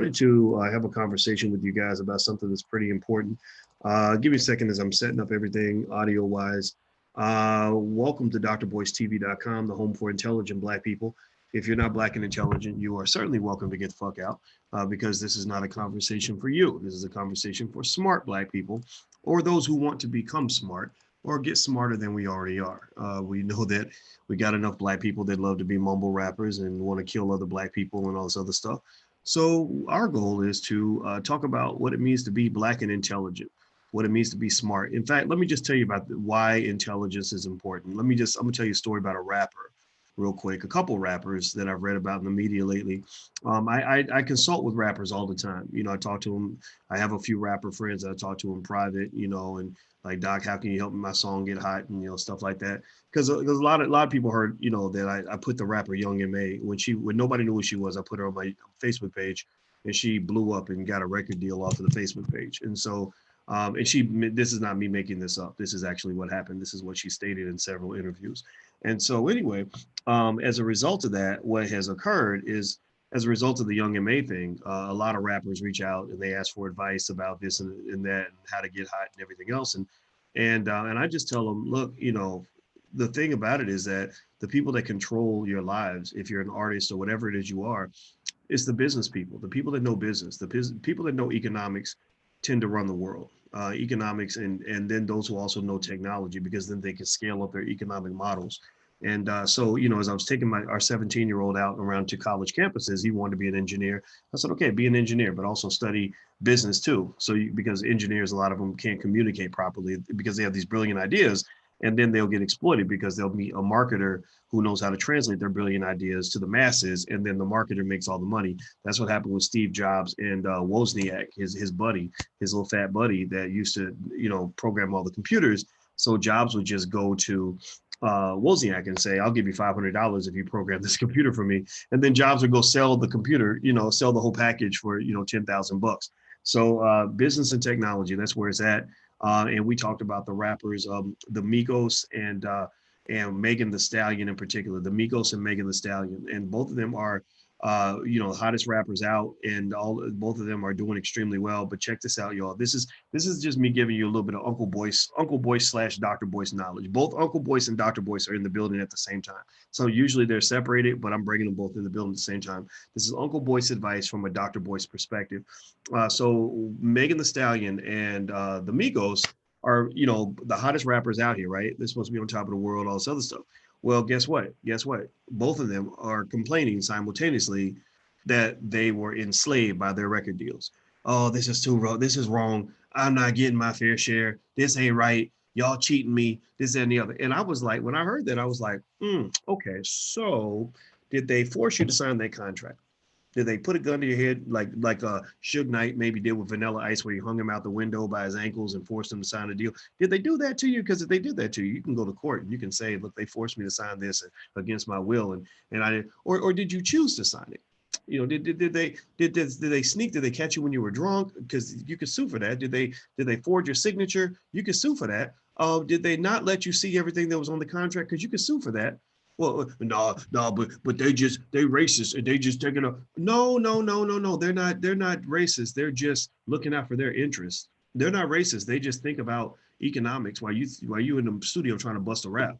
To have a conversation with you guys about something that's pretty important. Give me a second as I'm setting up everything audio wise. Welcome to drboystv.com, the home for intelligent Black people. If you're not Black and intelligent, you are certainly welcome to get the fuck out because this is not a conversation for you. This is a conversation for smart Black people or those who want to become smart or get smarter than we already are. We know that we got enough Black people that love to be mumble rappers and want to kill other Black people and all this other stuff. So our goal is to talk about what it means to be Black and intelligent, what it means to be smart. In fact, let me just tell you about why intelligence is important. I'm gonna tell you a story about a rapper real quick, a couple rappers that I've read about in the media lately. I consult with rappers all the time. You know, I talk to them. I have a few rapper friends that I talk to in private, you know, and like, Doc, how can you help my song get hot, and stuff like that. Because a lot of people heard, that I put the rapper Young M.A. when nobody knew who she was. I put her on my Facebook page, and she blew up and got a record deal off of the Facebook page. And so, this is not me making this up. This is actually what happened. This is what she stated in several interviews. And so anyway, as a result of that, what has occurred is, as a result of the Young M.A. thing, a lot of rappers reach out and they ask for advice about this and that and how to get hot and everything else. And I just tell them, look, the thing about it is that the people that control your lives, if you're an artist or whatever it is you are, it's the business people, the people that know business, people that know economics tend to run the world. Economics and then those who also know technology, because then they can scale up their economic models. And so, as I was taking our 17-year-old out around to college campuses, he wanted to be an engineer. I said, okay, be an engineer, but also study business too. So because engineers, a lot of them can't communicate properly because they have these brilliant ideas, and then they'll get exploited because they'll meet a marketer who knows how to translate their brilliant ideas to the masses, and then the marketer makes all the money. That's what happened with Steve Jobs and Wozniak, his buddy, his little fat buddy that used to, program all the computers. So Jobs would just go to Wozniak and say, I'll give you $500 if you program this computer for me. And then Jobs would go sell the computer, sell the whole package for, $10,000. So business and technology, that's where it's at. And we talked about the rappers, the Migos and Megan the Stallion in particular, the Migos and Megan the Stallion. And both of them are, hottest rappers out, and both of them are doing extremely well. But check this out, y'all. This is just me giving you a little bit of Uncle Boyce / Dr. Boyce knowledge. Both Uncle Boyce and Dr. Boyce are in the building at the same time. So usually they're separated, but I'm bringing them both in the building at the same time. This is Uncle Boyce advice from a Dr. Boyce perspective. So Megan the Stallion and the Migos are, the hottest rappers out here, right? They're supposed to be on top of the world, all this other stuff. Well, guess what? Guess what? Both of them are complaining simultaneously that they were enslaved by their record deals. Oh, this is too wrong. This is wrong. I'm not getting my fair share. This ain't right. Y'all cheating me. This and the other. And I was like, when I heard that, I was like, okay. So, did they force you to sign that contract? Did they put a gun to your head like Suge Knight maybe did with Vanilla Ice, where he hung him out the window by his ankles and forced him to sign a deal? Did they do that to you? Because if they did that to you, you can go to court and you can say, look, they forced me to sign this against my will, and I didn't. Or did you choose to sign it? Did they sneak? Did they catch you when you were drunk? Because you could sue for that. Did they forge your signature? You could sue for that. Did they not let you see everything that was on the contract? Because you could sue for that. Well, no, but they racist and they just taking a no. They're not racist. They're just looking out for their interests. They're not racist. They just think about economics while you in the studio trying to bust a rap.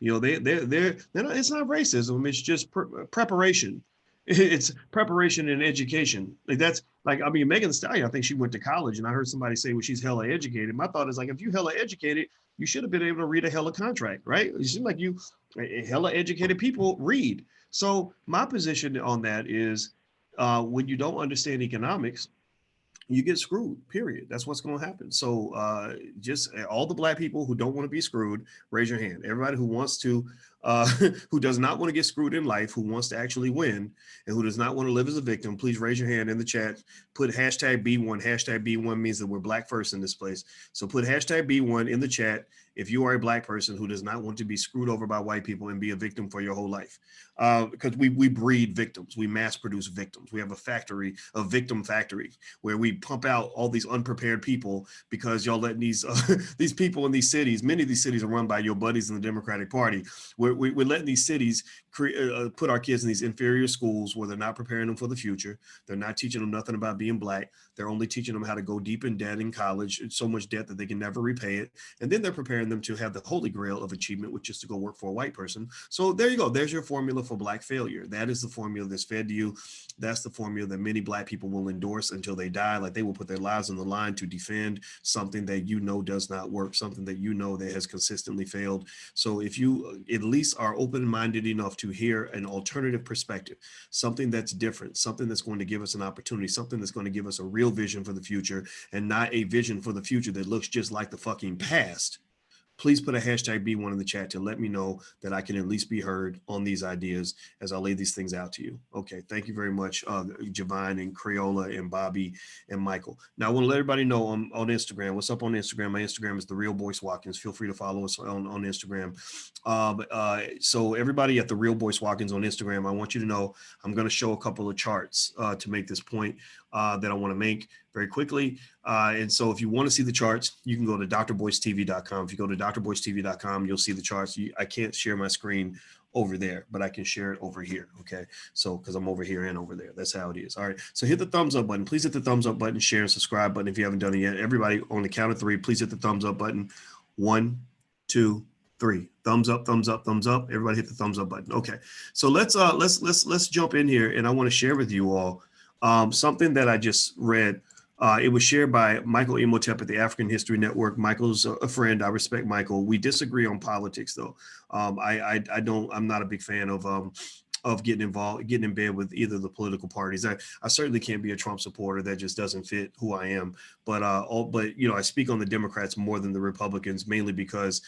They're not. It's not racism. It's just preparation. It's preparation and education. Like that's like, I mean, Megan Thee Stallion, I think she went to college, and I heard somebody say, well, she's hella educated. My thought is like, if you hella educated, you should have been able to read a hella contract, right? It seems like you hella educated people read. So my position on that is, when you don't understand economics, you get screwed, period. That's what's going to happen. So just all the Black people who don't want to be screwed, raise your hand. Everybody who wants to, who does not want to get screwed in life, who wants to actually win, and who does not want to live as a victim, please raise your hand in the chat. Put hashtag B1. Hashtag B1 means that we're Black first in this place. So put hashtag B1 in the chat if you are a Black person who does not want to be screwed over by white people and be a victim for your whole life. Because we breed victims. We mass produce victims. We have a factory, a victim factory, where we pump out all these unprepared people because y'all letting these people in these cities, many of these cities are run by your buddies in the Democratic Party, where we're letting these cities put our kids in these inferior schools where they're not preparing them for the future. They're not teaching them nothing about being black. They're only teaching them how to go deep in debt in college, so much debt that they can never repay it. And then they're preparing them to have the holy grail of achievement, which is to go work for a white person. So there you go. There's your formula for black failure. That is the formula that's fed to you. That's the formula that many black people will endorse until they die. Like they will put their lives on the line to defend something that you know does not work, something that you know that has consistently failed. So if you at least are open-minded enough to hear an alternative perspective, something that's different, something that's going to give us an opportunity, something that's going to give us a real vision for the future and not a vision for the future that looks just like the fucking past, please put a hashtag B1 in the chat to let me know that I can at least be heard on these ideas as I lay these things out to you. Okay, thank you very much, Javine and Crayola and Bobby and Michael. Now, I want to let everybody know on Instagram. What's up on Instagram? My Instagram is The Real Boyce Watkins. Feel free to follow us on Instagram. So everybody at The Real Boyce Watkins on Instagram, I want you to know I'm going to show a couple of charts to make this point that I want to make very quickly. And so if you want to see the charts, you can go to drboycetv.com. If you go to drboycetv.com, you'll see the charts. I can't share my screen over there, but I can share it over here. Okay. So, cause I'm over here and over there. That's how it is. All right. So hit the thumbs up button. Please hit the thumbs up button, share and subscribe button. If you haven't done it yet, everybody on the count of three, please hit the thumbs up button. 1, 2, 3. Thumbs up, thumbs up, thumbs up. Everybody hit the thumbs up button. Okay. So let's jump in here and I want to share with you all something that I just read. It was shared by Michael Imhotep at the African History Network. Michael's a friend. I respect Michael. We disagree on politics, though. I'm not a big fan of getting in bed with either of the political parties. I certainly can't be a Trump supporter. That just doesn't fit who I am. But I speak on the Democrats more than the Republicans, mainly because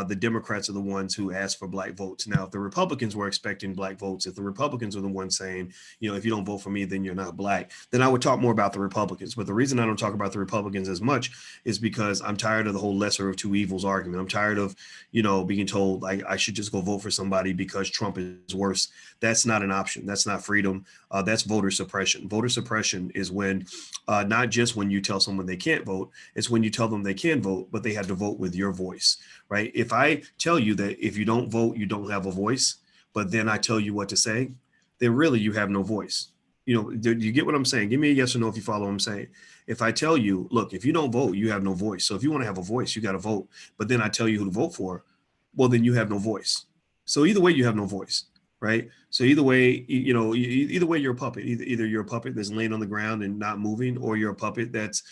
the Democrats are the ones who ask for black votes. Now, if the Republicans were expecting black votes, if the Republicans are the ones saying, if you don't vote for me, then you're not black, then I would talk more about the Republicans. But the reason I don't talk about the Republicans as much is because I'm tired of the whole lesser of two evils argument. I'm tired of, being told I should just go vote for somebody because Trump is worse. That's not an option. That's not freedom. That's voter suppression. Voter suppression is when, not just when you tell someone they can't vote, it's when you tell them they can vote, but they have to vote with your voice, right? If I tell you that if you don't vote, you don't have a voice, but then I tell you what to say, then really you have no voice. Do you get what I'm saying? Give me a yes or no if you follow what I'm saying. If I tell you, look, if you don't vote, you have no voice. So if you want to have a voice, you got to vote. But then I tell you who to vote for, well, then you have no voice. So either way, you have no voice. Right. So either way, either way, you're a puppet. Either you're a puppet that's laying on the ground and not moving, or you're a puppet that's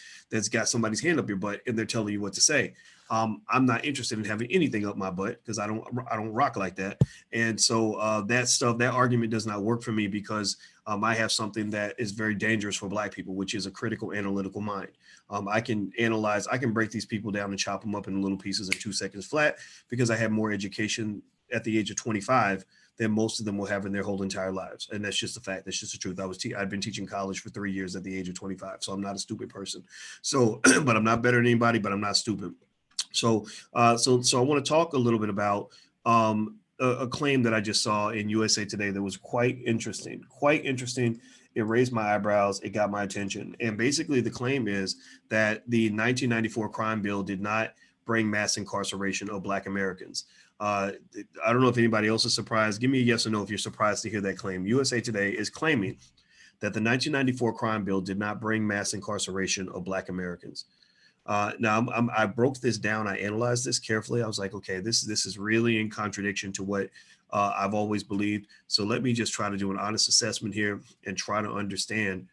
got somebody's hand up your butt and they're telling you what to say. I'm not interested in having anything up my butt because I don't rock like that. And so that argument does not work for me because I have something that is very dangerous for black people, which is a critical analytical mind. I can analyze, I can break these people down and chop them up in little pieces in 2 seconds flat because I have more education at the age of 25 than most of them will have in their whole entire lives. And that's just a fact. That's just the truth. I've been teaching college for 3 years at the age of 25. So I'm not a stupid person. So, but I'm not better than anybody, but I'm not stupid. So I want to talk a little bit about a claim that I just saw in USA Today that was quite interesting. It raised my eyebrows. It got my attention. And basically the claim is that the 1994 crime bill did not bring mass incarceration of Black Americans. I don't know if anybody else is surprised. Give me a yes or no if you're surprised to hear that claim. USA Today is claiming that the 1994 crime bill did not bring mass incarceration of Black Americans. Now, I broke this down. I analyzed this carefully. I was like, okay, this is really in contradiction to what I've always believed. So let me just try to do an honest assessment here and try to understand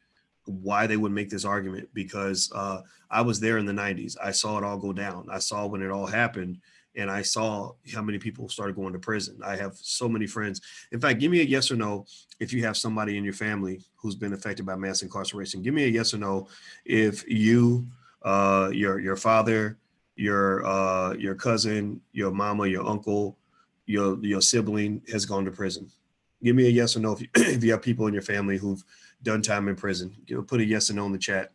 why they would make this argument, because I was there in the 90s. I saw it all go down. I saw when it all happened. And I saw how many people started going to prison. I have so many friends. In fact, give me a yes or no if you have somebody in your family who's been affected by mass incarceration. Give me a yes or no if you, your father, your cousin, your mama, your uncle, your sibling has gone to prison. Give me a yes or no if you have people in your family who've done time in prison. Put a yes or no in the chat.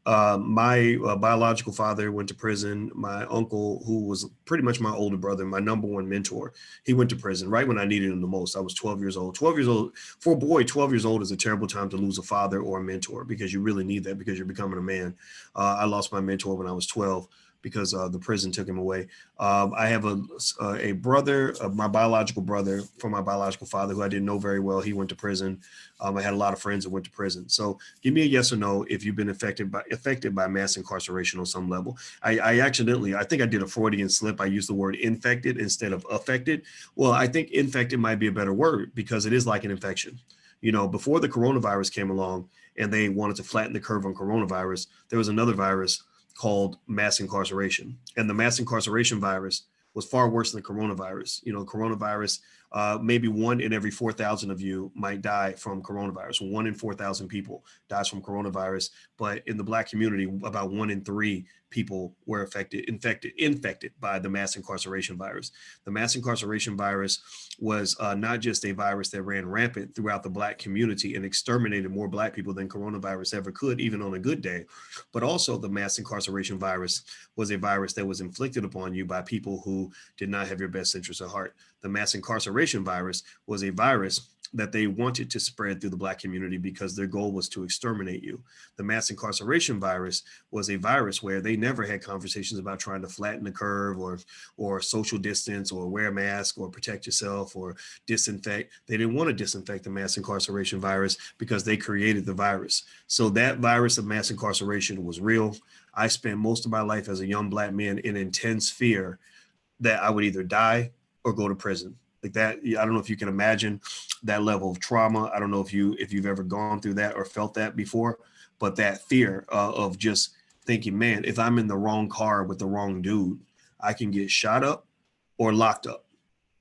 My biological father went to prison. My uncle, who was pretty much my older brother, my number one mentor, he went to prison right when I needed him the most. I was 12 years old. 12 years old, for a boy, 12 years old is a terrible time to lose a father or a mentor, because you really need that because you're becoming a man. I lost my mentor when I was 12. because the prison took him away. I have a brother, my biological brother from my biological father, who I didn't know very well. He went to prison. I had a lot of friends that went to prison. So give me a yes or no if you've been affected by mass incarceration on some level. I think I did a Freudian slip. I used the word infected instead of affected. Well, I think infected might be a better word because it is like an infection. Before the coronavirus came along and they wanted to flatten the curve on coronavirus, there was another virus called mass incarceration. And the mass incarceration virus was far worse than the coronavirus. Coronavirus, maybe 1 in every 4,000 of you might die from coronavirus. 1 in 4,000 people dies from coronavirus. But in the Black community, about 1 in 3 people were infected by the mass incarceration virus. The mass incarceration virus was not just a virus that ran rampant throughout the Black community and exterminated more Black people than coronavirus ever could, even on a good day, but also the mass incarceration virus was a virus that was inflicted upon you by people who did not have your best interests at heart. The mass incarceration virus was a virus that they wanted to spread through the Black community because their goal was to exterminate you. The mass incarceration virus was a virus where they never had conversations about trying to flatten the curve or social distance or wear a mask or protect yourself or disinfect. They didn't want to disinfect the mass incarceration virus because they created the virus. So that virus of mass incarceration was real. I spent most of my life as a young Black man in intense fear that I would either die or go to prison. Like that, I don't know if you can imagine that level of trauma. I don't know if you've ever gone through that or felt that before, but that fear of just thinking, man, if I'm in the wrong car with the wrong dude, I can get shot up or locked up.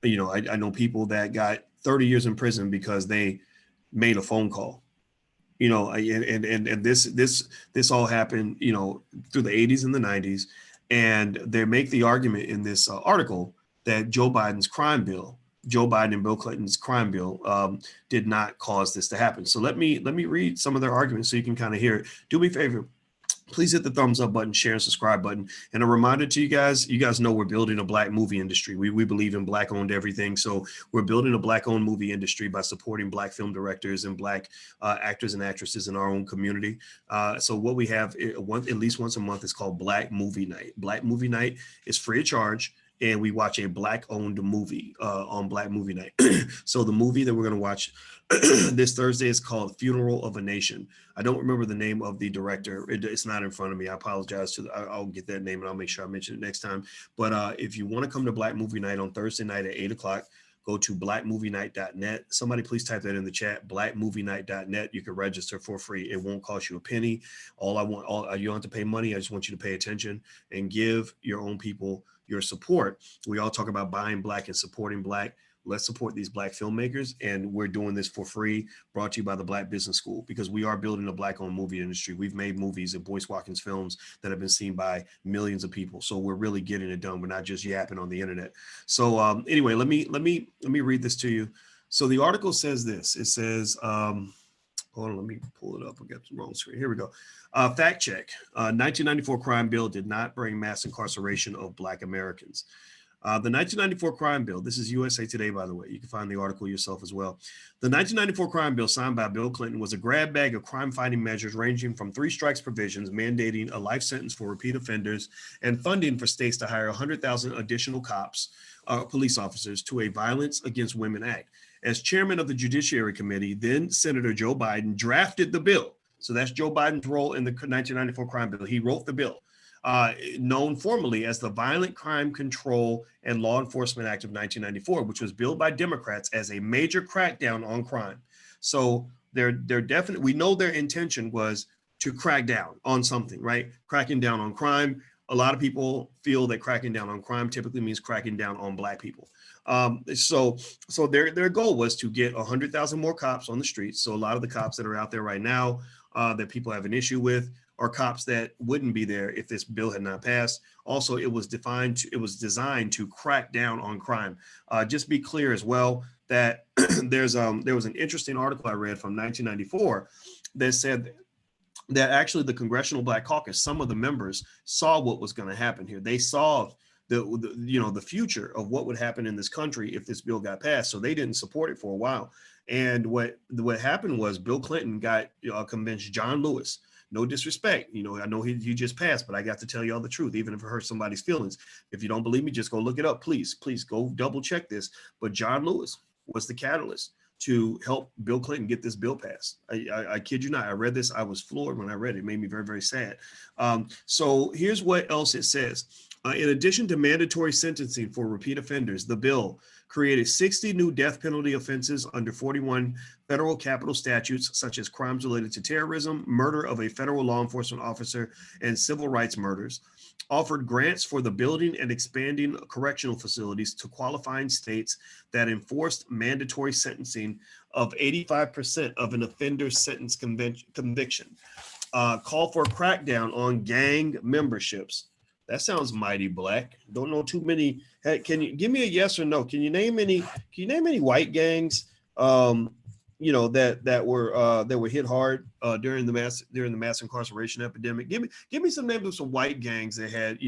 I know people that got 30 years in prison because they made a phone call. And this all happened, through the 80s and the 90s, and they make the argument in this article that Joe Biden and Bill Clinton's crime bill did not cause this to happen. So let me read some of their arguments so you can kind of hear it. Do me a favor. Please hit the thumbs up button, share and subscribe button. And a reminder to you guys know we're building a Black movie industry. We believe in Black owned everything. So we're building a Black owned movie industry by supporting Black film directors and Black actors and actresses in our own community. So what we have at least once a month is called Black Movie Night. Black Movie Night is free of charge, and we watch a Black owned movie on Black Movie Night. So the movie that we're going to watch this Thursday is called Funeral of a Nation. I don't remember the name of the director. It's not in front of me. I apologize. I'll get that name and I'll make sure I mention it next time. But if you want to come to Black Movie Night on Thursday night at 8 o'clock, go to blackmovienight.net. Somebody please type that in the chat, blackmovienight.net. You can register for free. It won't cost you a penny. You don't have to pay money. I just want you to pay attention and give your own people your support. We all talk about buying Black and supporting Black. Let's support these Black filmmakers. And we're doing this for free, brought to you by the Black Business School, because we are building a Black-owned movie industry. We've made movies and Boyce Watkins films that have been seen by millions of people. So we're really getting it done. We're not just yapping on the internet. So anyway, let me read this to you. So the article says this. It says, hold on, let me pull it up. I got the wrong screen. Here we go. Fact check. 1994 crime bill did not bring mass incarceration of Black Americans. The 1994 crime bill, this is USA Today, by the way. You can find the article yourself as well. The 1994 crime bill signed by Bill Clinton was a grab bag of crime-fighting measures ranging from 3 strikes provisions, mandating a life sentence for repeat offenders, and funding for states to hire 100,000 additional police officers, to a Violence Against Women Act. As chairman of the Judiciary Committee, then Senator Joe Biden drafted the bill. So that's Joe Biden's role in the 1994 crime bill. He wrote the bill. Known formally as the Violent Crime Control and Law Enforcement Act of 1994, which was billed by Democrats as a major crackdown on crime. So they're definitely, we know their intention was to crack down on something, right? Cracking down on crime. A lot of people feel that cracking down on crime typically means cracking down on Black people. So their goal was to get 100,000 more cops on the streets. So a lot of the cops that are out there right now that people have an issue with are cops that wouldn't be there if this bill had not passed. Also, it was designed to crack down on crime. Just be clear as well that there was an interesting article I read from 1994 that said that actually the Congressional Black Caucus, some of the members saw what was going to happen here. They saw the future of what would happen in this country if this bill got passed. So they didn't support it for a while. And what happened was Bill Clinton got convinced John Lewis. No disrespect, I know he just passed, but I got to tell you all the truth, even if it hurts somebody's feelings. If you don't believe me, just go look it up, please go double check this. But John Lewis was the catalyst to help Bill Clinton get this bill passed. I kid you not. I read this. I was floored when I read it. It made me very, very sad. So here's what else it says. In addition to mandatory sentencing for repeat offenders, the bill created 60 new death penalty offenses under 41 federal capital statutes, such as crimes related to terrorism, murder of a federal law enforcement officer, and civil rights murders, offered grants for the building and expanding correctional facilities to qualifying states that enforced mandatory sentencing of 85% of an offender's sentence conviction, call for a crackdown on gang memberships. That sounds mighty black. Don't know too many. Hey, can you give me a yes or no? Can you name any white gangs that were hit hard during the mass incarceration epidemic? Give me some names of some white gangs that had,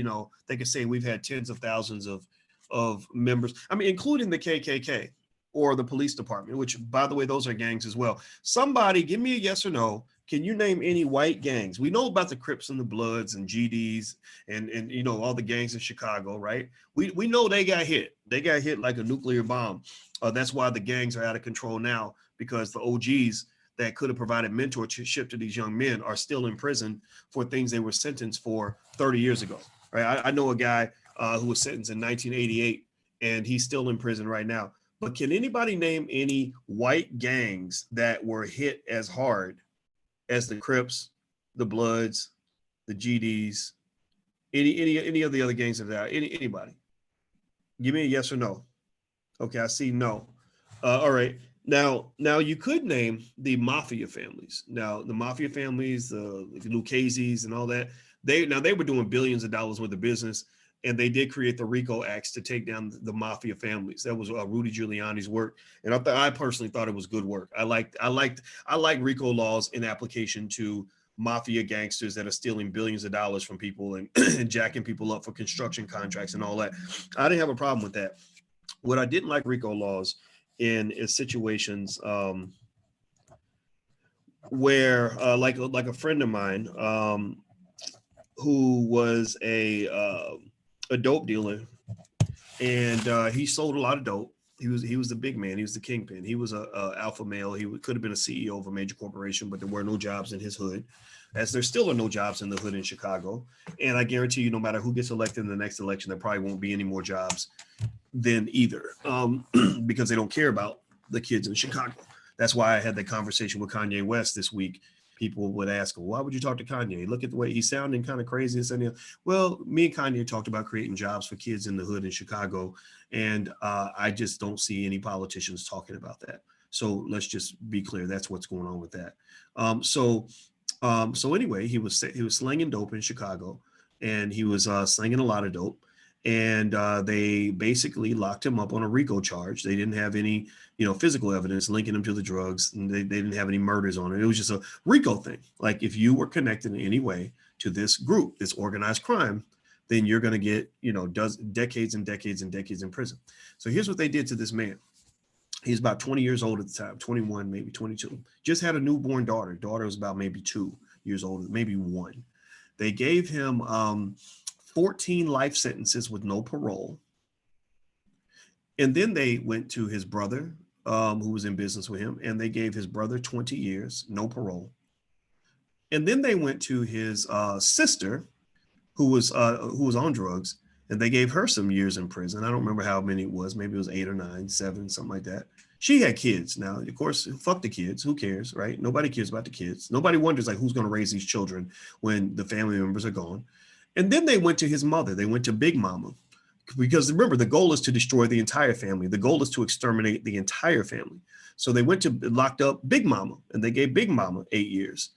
they could say we've had tens of thousands of members. I mean, including the KKK or the police department, which, by the way, those are gangs as well. Somebody give me a yes or no. Can you name any white gangs? We know about the Crips and the Bloods and GDs and all the gangs in Chicago, right? We know they got hit. They got hit like a nuclear bomb. That's why the gangs are out of control now, because the OGs that could have provided mentorship to these young men are still in prison for things they were sentenced for 30 years ago, right? I know a guy who was sentenced in 1988, and he's still in prison right now. But can anybody name any white gangs that were hit as hard as the Crips, the Bloods, the GDs, any of the other gangs that are out? Anybody? Give me a yes or no. Okay, I see no. All right. Now you could name the mafia families. Now the mafia families, the Lucchese's and all that. They were doing billions of dollars worth of business, and they did create the RICO Acts to take down the mafia families. That was Rudy Giuliani's work, and I personally thought it was good work. I like RICO laws in application to mafia gangsters that are stealing billions of dollars from people and, and jacking people up for construction contracts and all that. I didn't have a problem with that. What I didn't like RICO laws in is situations where, like a friend of mine who was a dope dealer, and he sold a lot of dope. He was the big man. He was the kingpin. He was a alpha male. He could have been a CEO of a major corporation, but there were no jobs in his hood, as there still are no jobs in the hood in Chicago. And I guarantee you, no matter who gets elected in the next election, there probably won't be any more jobs then either, because they don't care about the kids in Chicago. That's why I had that conversation with Kanye West this week. People would ask, well, why would you talk to Kanye? Look at the way he's sounding kind of crazy. Well, me and Kanye talked about creating jobs for kids in the hood in Chicago. And I just don't see any politicians talking about that. So let's just be clear. That's what's going on with that. So anyway, he was slinging dope in Chicago, and he was slinging a lot of dope. And they basically locked him up on a RICO charge. They didn't have any, physical evidence linking him to the drugs, and they didn't have any murders on it. It was just a RICO thing. Like, if you were connected in any way to this group, this organized crime, then you're going to get, decades and decades and decades in prison. So here's what they did to this man. He's about 20 years old at the time, 21, maybe 22. Just had a newborn daughter. Daughter was about maybe 2 years old, maybe 1. They gave him 14 life sentences with no parole. And then they went to his brother, who was in business with him, and they gave his brother 20 years, no parole. And then they went to his sister, who was on drugs, and they gave her some years in prison. I don't remember how many it was. Maybe it was 8 or 9, 7, something like that. She had kids. Now, of course, fuck the kids. Who cares, right? Nobody cares about the kids. Nobody wonders, like, who's going to raise these children when the family members are gone. And then they went to his mother. They went to Big Mama, because remember, the goal is to destroy the entire family. The goal is to exterminate the entire family. So they locked up Big Mama, and they gave Big Mama 8 years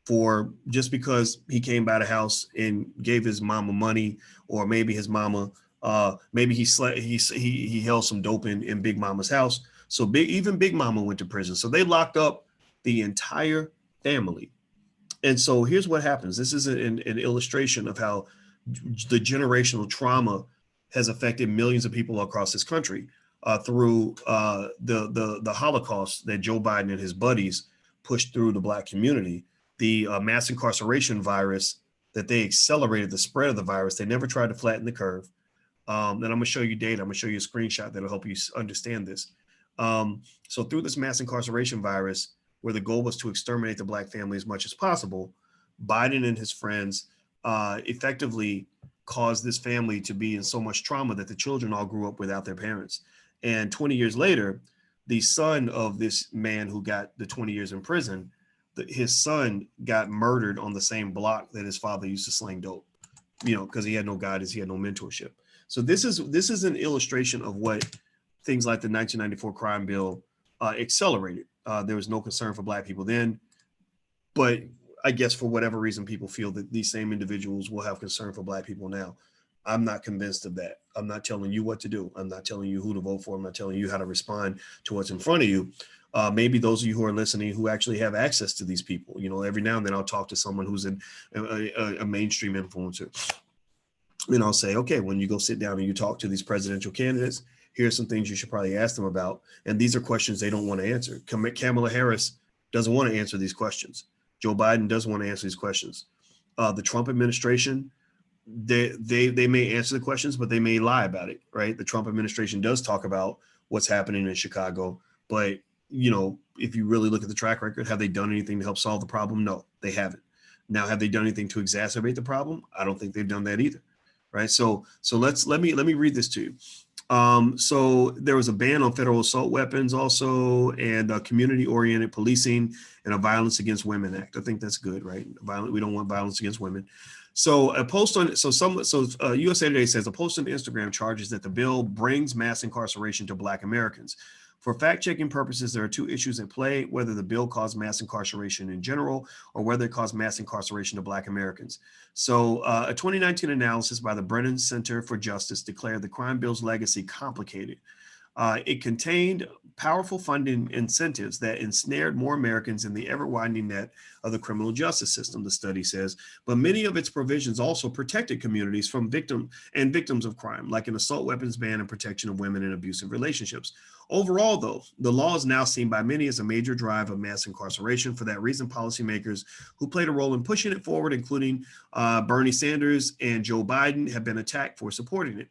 for just because he came by the house and gave his mama money, or maybe his mama, maybe he held some dope in Big Mama's house. So even Big Mama went to prison. So they locked up the entire family. And so here's what happens. This is an illustration of how the generational trauma has affected millions of people across this country. through the Holocaust that Joe Biden and his buddies pushed through the Black community, the mass incarceration virus, that they accelerated the spread of the virus. They never tried to flatten the curve. And I'm going to show you data. I'm going to show you a screenshot that'll help you understand this. So through this mass incarceration virus, where the goal was to exterminate the Black family as much as possible, Biden and his friends effectively caused this family to be in so much trauma that the children all grew up without their parents. And 20 years later, the son of this man who got the 20 years in prison, his son got murdered on the same block that his father used to sling dope, because he had no guidance, he had no mentorship. So this is an illustration of what things like the 1994 crime bill accelerated. There was no concern for Black people then, but I guess for whatever reason, people feel that these same individuals will have concern for Black people now. I'm not convinced of that. I'm not telling you what to do. I'm not telling you who to vote for. I'm not telling you how to respond to what's in front of you. Maybe those of you who are listening who actually have access to these people, every now and then I'll talk to someone who's a mainstream influencer. And I'll say, okay, when you go sit down and you talk to these presidential candidates, here's some things you should probably ask them about. And these are questions they don't want to answer. Kamala Harris doesn't want to answer these questions. Joe Biden doesn't want to answer these questions. The Trump administration, they may answer the questions, but they may lie about it, right? The Trump administration does talk about what's happening in Chicago, but if you really look at the track record, have they done anything to help solve the problem? No, they haven't. Now, have they done anything to exacerbate the problem? I don't think they've done that either, right? So let me read this to you. So there was a ban on federal assault weapons also, and community-oriented policing and a Violence Against Women Act. I think that's good, right? We don't want violence against women. So a post on USA Today says a post on Instagram charges that the bill brings mass incarceration to Black Americans. For fact-checking purposes, there are two issues at play: whether the bill caused mass incarceration in general or whether it caused mass incarceration to Black Americans. So a 2019 analysis by the Brennan Center for Justice declared the crime bill's legacy complicated. It contained powerful funding incentives that ensnared more Americans in the ever-widening net of the criminal justice system, the study says. But many of its provisions also protected communities from victims of crime, like an assault weapons ban and protection of women in abusive relationships. Overall, though, the law is now seen by many as a major drive of mass incarceration. For that reason, policymakers who played a role in pushing it forward, including Bernie Sanders and Joe Biden, have been attacked for supporting it.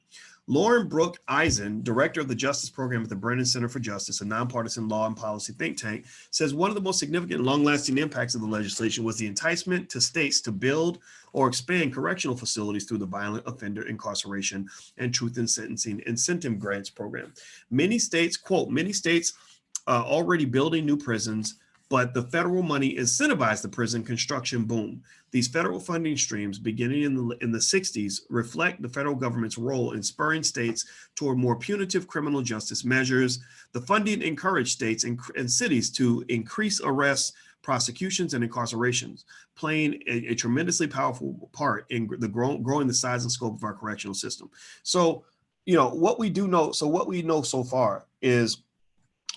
Lauren Brooke Eisen, director of the Justice Program at the Brennan Center for Justice, a nonpartisan law and policy think tank, says one of the most significant and long-lasting impacts of the legislation was the enticement to states to build or expand correctional facilities through the Violent Offender Incarceration and Truth in Sentencing Incentive Grants Program. Many states, quote, already building new prisons, but the federal money incentivized the prison construction boom. These federal funding streams, beginning in the 60s, reflect the federal government's role in spurring states toward more punitive criminal justice measures. The funding encouraged states and cities to increase arrests, prosecutions, and incarcerations, playing a tremendously powerful part in the growing the size and scope of our correctional system. So, what we know so far is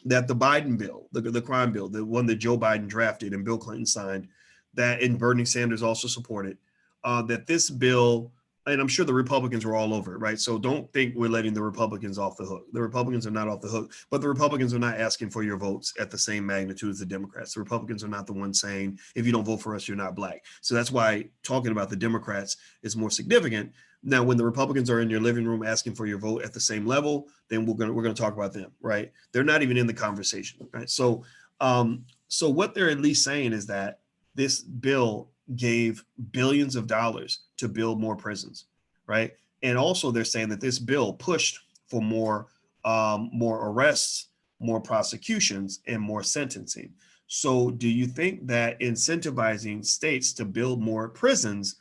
that the Biden bill, the crime bill, the one that Joe Biden drafted and Bill Clinton signed, that and Bernie Sanders also supported, that this bill, and I'm sure the Republicans were all over it, right? So don't think we're letting the Republicans off the hook. The Republicans are not off the hook, but the Republicans are not asking for your votes at the same magnitude as the Democrats. The Republicans are not the ones saying, if you don't vote for us, you're not Black. So that's why talking about the Democrats is more significant. Now, when the Republicans are in your living room asking for your vote at the same level, then we're gonna talk about them, right? They're not even in the conversation, right? So what they're at least saying is that this bill gave billions of dollars to build more prisons, right? And also they're saying that this bill pushed for more arrests, more prosecutions, and more sentencing. So do you think that incentivizing states to build more prisons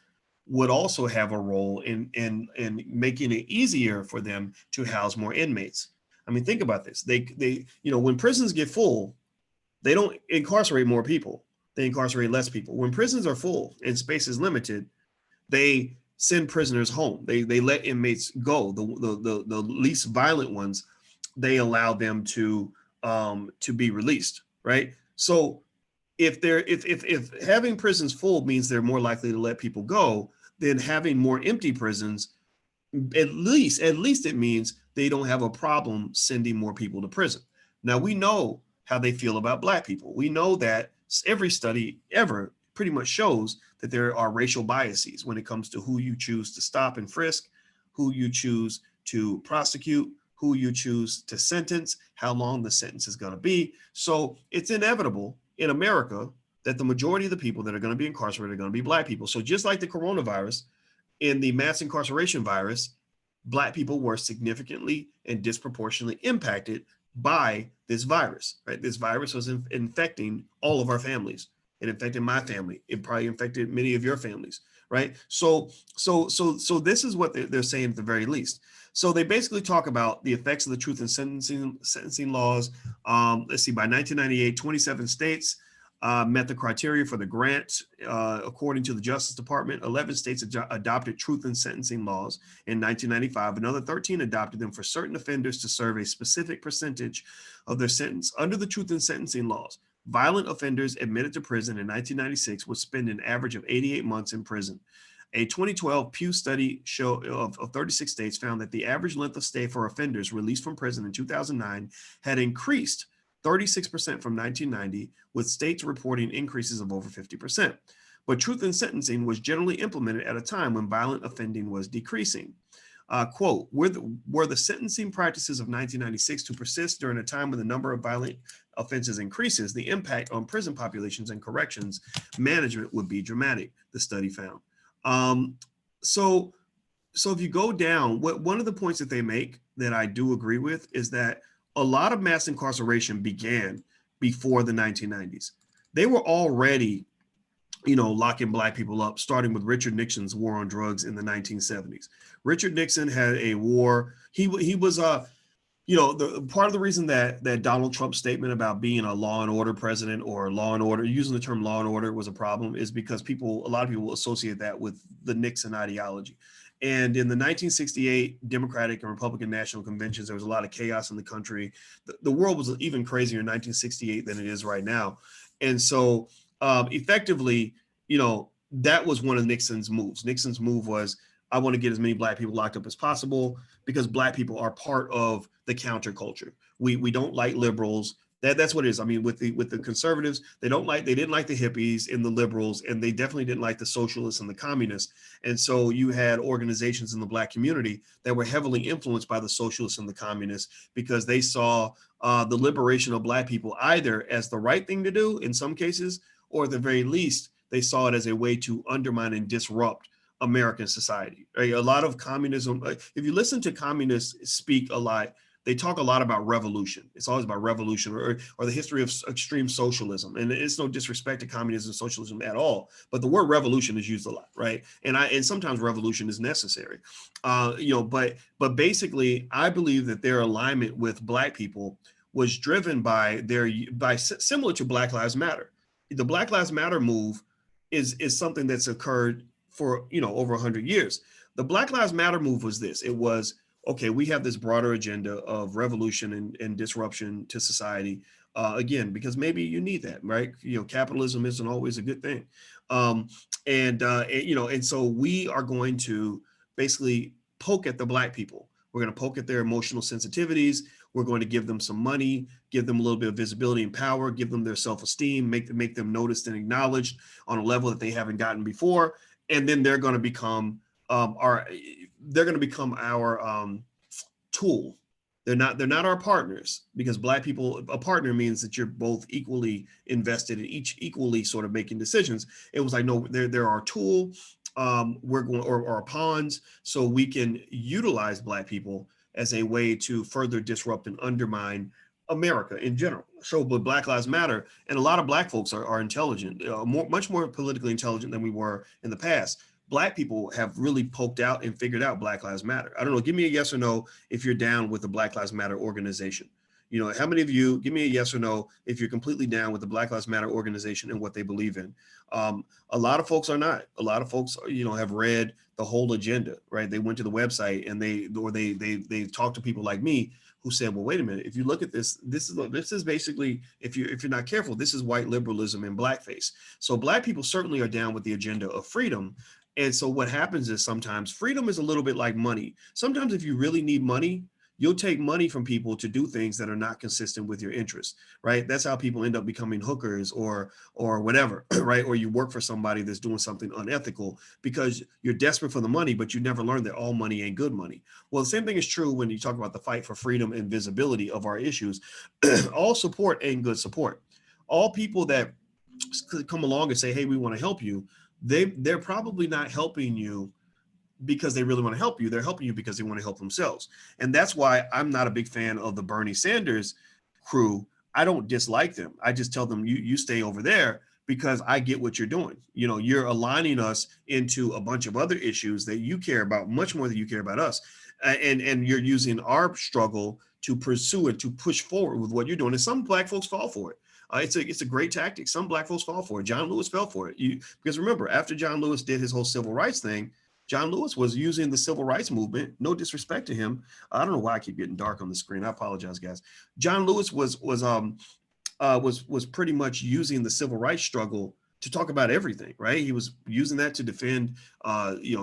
would also have a role in making it easier for them to house more inmates? I mean, think about this. They when prisons get full, they don't incarcerate more people. They incarcerate less people. When prisons are full and space is limited, they send prisoners home. They let inmates go. The least violent ones, they allow them to be released, right? So if having prisons full means they're more likely to let people go, then having more empty prisons, at least it means they don't have a problem sending more people to prison. Now, we know how they feel about Black people. We know that every study ever pretty much shows that there are racial biases when it comes to who you choose to stop and frisk, who you choose to prosecute, who you choose to sentence, how long the sentence is going to be. So it's inevitable in America that the majority of the people that are going to be incarcerated are going to be Black people. So just like the coronavirus, in the mass incarceration virus, Black people were significantly and disproportionately impacted by this virus, right? This virus was infecting all of our families. It infected my family. It probably infected many of your families, right? So this is what they're saying at the very least. So they basically talk about the effects of the truth in sentencing laws. Let's see, by 1998, 27 states met the criteria for the grant. According to the Justice Department, 11 states adopted truth in sentencing laws in 1995. Another 13 adopted them for certain offenders to serve a specific percentage of their sentence. Under the truth in sentencing laws, violent offenders admitted to prison in 1996 would spend an average of 88 months in prison. A 2012 Pew study of 36 states found that the average length of stay for offenders released from prison in 2009 had increased 36% from 1990, with states reporting increases of over 50%. But truth in sentencing was generally implemented at a time when violent offending was decreasing. Quote, were the sentencing practices of 1996 to persist during a time when the number of violent offenses increases, the impact on prison populations and corrections management would be dramatic, the study found. So if you go down, one of the points that they make that I do agree with is that a lot of mass incarceration began before the 1990s. They were already, locking Black people up, starting with Richard Nixon's war on drugs in the 1970s. Richard Nixon had a war. He was the part of the reason that Donald Trump's statement about being a law and order president, or law and order, using the term law and order, was a problem, is because a lot of people associate that with the Nixon ideology. And in the 1968 Democratic and Republican National Conventions, there was a lot of chaos in the country. The world was even crazier in 1968 than it is right now. And so effectively, that was one of Nixon's moves. Nixon's move was, I want to get as many Black people locked up as possible because Black people are part of the counterculture. We don't like liberals. That's what it is. I mean, with the conservatives, they didn't like the hippies and the liberals, and they definitely didn't like the socialists and the communists. And so you had organizations in the Black community that were heavily influenced by the socialists and the communists, because they saw the liberation of Black people either as the right thing to do in some cases, or at the very least, they saw it as a way to undermine and disrupt American society. Right? A lot of communism, if you listen to communists speak a lot, they talk a lot about revolution. It's always about revolution, or the history of extreme socialism. And it's no disrespect to communism and socialism at all, but the word revolution is used a lot, right? And sometimes revolution is necessary, but basically, I believe that their alignment with Black people was driven by similar to Black Lives Matter. The Black Lives Matter move is something that's occurred for over 100 years. The Black Lives Matter move was this. It was, okay, we have this broader agenda of revolution and disruption to society, again, because maybe you need that, right? Capitalism isn't always a good thing. And so we are going to basically poke at the Black people. We're going to poke at their emotional sensitivities. We're going to give them some money, give them a little bit of visibility and power, give them their self-esteem, make them noticed and acknowledged on a level that they haven't gotten before. And then they're going to become our tool. They're not our partners, because Black people, a partner means that you're both equally invested in each equally sort of making decisions. It was like, no, they're our tool. We're going, or our pawns, so we can utilize Black people as a way to further disrupt and undermine America in general. So, but Black Lives Matter, and a lot of Black folks are intelligent, much more politically intelligent than we were in the past. Black people have really poked out and figured out Black Lives Matter. I don't know, give me a yes or no if you're down with the Black Lives Matter organization. How many of you, give me a yes or no if you're completely down with the Black Lives Matter organization and what they believe in. A lot of folks are not. A lot of folks, have read the whole agenda, right? They went to the website and they talked to people like me who said, well, wait a minute, if you look at this is basically, if you're not careful, this is white liberalism in blackface. So Black people certainly are down with the agenda of freedom. And so what happens is sometimes freedom is a little bit like money. Sometimes if you really need money, you'll take money from people to do things that are not consistent with your interests, right? That's how people end up becoming hookers or whatever, right? Or you work for somebody that's doing something unethical because you're desperate for the money, but you never learned that all money ain't good money. Well, the same thing is true when you talk about the fight for freedom and visibility of our issues. All support ain't good support. All people that come along and say, hey, we want to help you, they're probably not helping you because they really want to help you. They're helping you because they want to help themselves. And that's why I'm not a big fan of the Bernie Sanders crew. I don't dislike them. I just tell them, you stay over there because I get what you're doing. You know, you're aligning us into a bunch of other issues that you care about much more than you care about us. And you're using our struggle to pursue it, to push forward with what you're doing. And some Black folks fall for it. It's a great tactic. Some Black folks fall for it. John Lewis fell for it. Because remember, after John Lewis did his whole civil rights thing, John Lewis was using the civil rights movement. No disrespect to him. I don't know why I keep getting dark on the screen. I apologize, guys. John Lewis was pretty much using the civil rights struggle to talk about everything, right? He was using that to defend,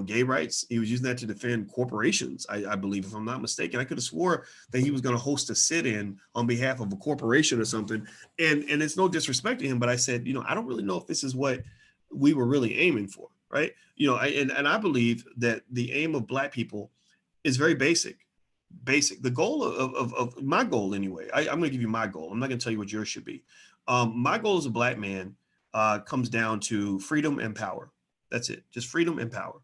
gay rights. He was using that to defend corporations, I believe, if I'm not mistaken. I could have swore that he was going to host a sit-in on behalf of a corporation or something. And it's no disrespect to him, but I said, I don't really know if this is what we were really aiming for, right? And I believe that the aim of Black people is very basic. The goal of my goal anyway, I'm going to give you my goal. I'm not going to tell you what yours should be. My goal as a Black man comes down to freedom and power. That's it. Just freedom and power.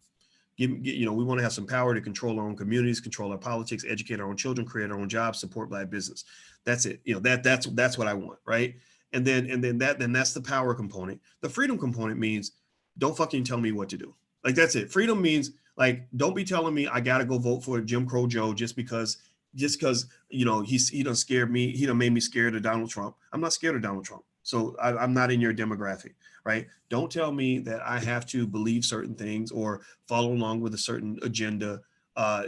We want to have some power to control our own communities, control our politics, educate our own children, create our own jobs, support Black business. That's it. That's what I want, right? And then that's the power component. The freedom component means don't fucking tell me what to do. Like, that's it. Freedom means, like, don't be telling me I got to go vote for Jim Crow Joe just because he done scared me. He done made me scared of Donald Trump. I'm not scared of Donald Trump. So I'm not in your demographic, right? Don't tell me that I have to believe certain things or follow along with a certain agenda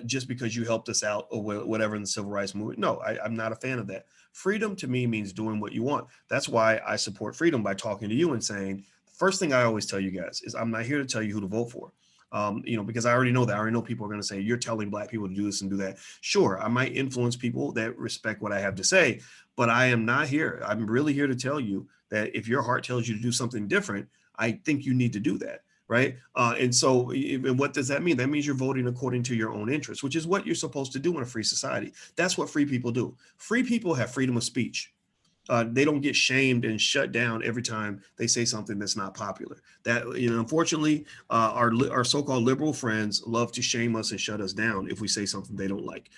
just because you helped us out or whatever in the civil rights movement. No, I'm not a fan of that. Freedom to me means doing what you want. That's why I support freedom by talking to you and saying, first thing I always tell you guys is I'm not here to tell you who to vote for. Because I already know that. I already know people are going to say, you're telling Black people to do this and do that. Sure, I might influence people that respect what I have to say, but I am not here. I'm really here to tell you that if your heart tells you to do something different, I think you need to do that, right? And what does that mean? That means you're voting according to your own interests, which is what you're supposed to do in a free society. That's what free people do. Free people have freedom of speech. They don't get shamed and shut down every time they say something that's not popular. That, unfortunately, our so-called liberal friends love to shame us and shut us down if we say something they don't like.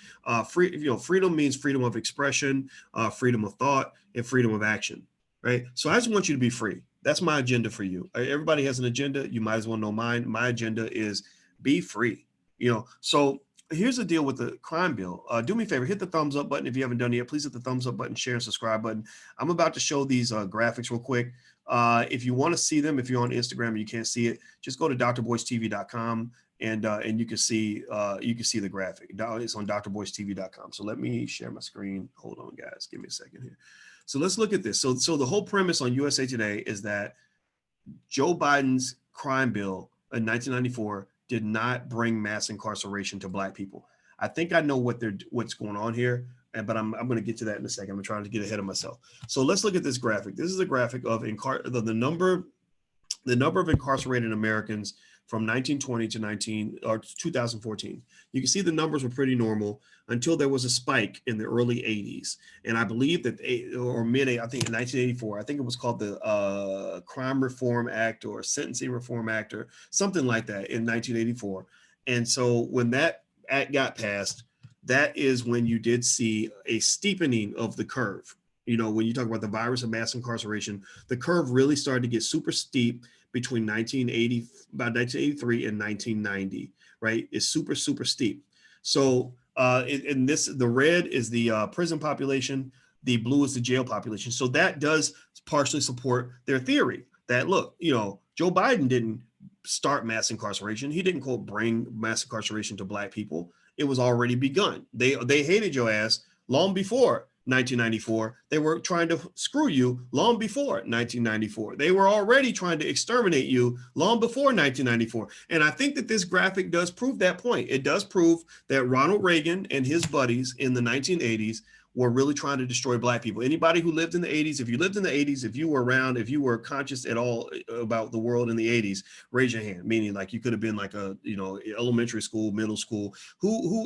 Freedom means freedom of expression, freedom of thought, and freedom of action, right? So I just want you to be free. That's my agenda for you. Everybody has an agenda. You might as well know mine. My agenda is be free. So here's the deal with the crime bill. Do me a favor, hit the thumbs up button if you haven't done it yet. Please hit the thumbs up button, share, and subscribe button. I'm about to show these graphics real quick. If you want to see them, if you're on Instagram and you can't see it, just go to drboystv.com and you can see the graphic. It's on drboystv.com. So let me share my screen. Hold on, guys. Give me a second here. So let's look at this. So the whole premise on USA Today is that Joe Biden's crime bill in 1994 did not bring mass incarceration to Black people. I think I know what's going on here, but I'm going to get to that in a second. I'm trying to get ahead of myself. So let's look at this graphic. This is a graphic of the number of incarcerated Americans from 1920 to 2014. You can see the numbers were pretty normal until there was a spike in the early 80s. And I believe that, I think in 1984, I think it was called the Crime Reform Act or Sentencing Reform Act or something like that in 1984. And so when that act got passed, that is when you did see a steepening of the curve. When you talk about the virus of mass incarceration, the curve really started to get super steep between about 1983 and 1990, right? It's super, super steep. So the red is the prison population, the blue is the jail population. So that does partially support their theory that, look, Joe Biden didn't start mass incarceration. He didn't, quote, bring mass incarceration to Black people. It was already begun. They hated your ass long before 1994. They were trying to screw you long before 1994. They were already trying to exterminate you long before 1994. And I think that this graphic does prove that point. It does prove that Ronald Reagan and his buddies in the 1980s were really trying to destroy Black people. Anybody who lived in the 80s, if you lived in the 80s, if you were around, if you were conscious at all about the world in the 80s, raise your hand. Meaning, like, you could have been like a, elementary school, middle school.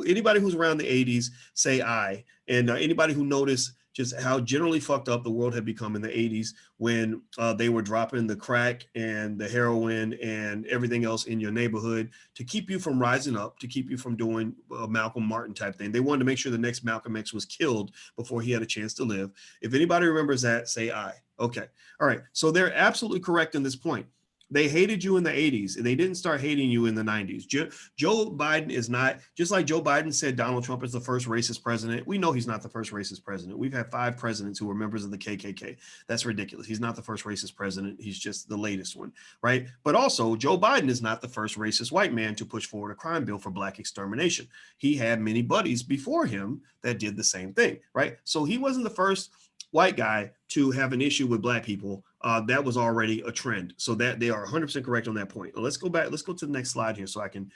Anybody who's around the 80s, say I. And anybody who noticed just how generally fucked up the world had become in the 80s when they were dropping the crack and the heroin and everything else in your neighborhood to keep you from rising up, to keep you from doing a Malcolm Martin type thing. They wanted to make sure the next Malcolm X was killed before he had a chance to live. If anybody remembers that, say I. Okay. All right. So they're absolutely correct in this point. They hated you in the 80s, and they didn't start hating you in the 90s. Joe Biden is not, just like Joe Biden said Donald Trump is the first racist president. We know he's not the first racist president. We've had 5 presidents who were members of the KKK. That's ridiculous. He's not the first racist president. He's just the latest one, right? But also, Joe Biden is not the first racist white man to push forward a crime bill for Black extermination. He had many buddies before him that did the same thing, right? So he wasn't the first white guy to have an issue with Black people. That was already a trend. So that they are 100% correct on that point. Let's go back. Let's go to the next slide here so I can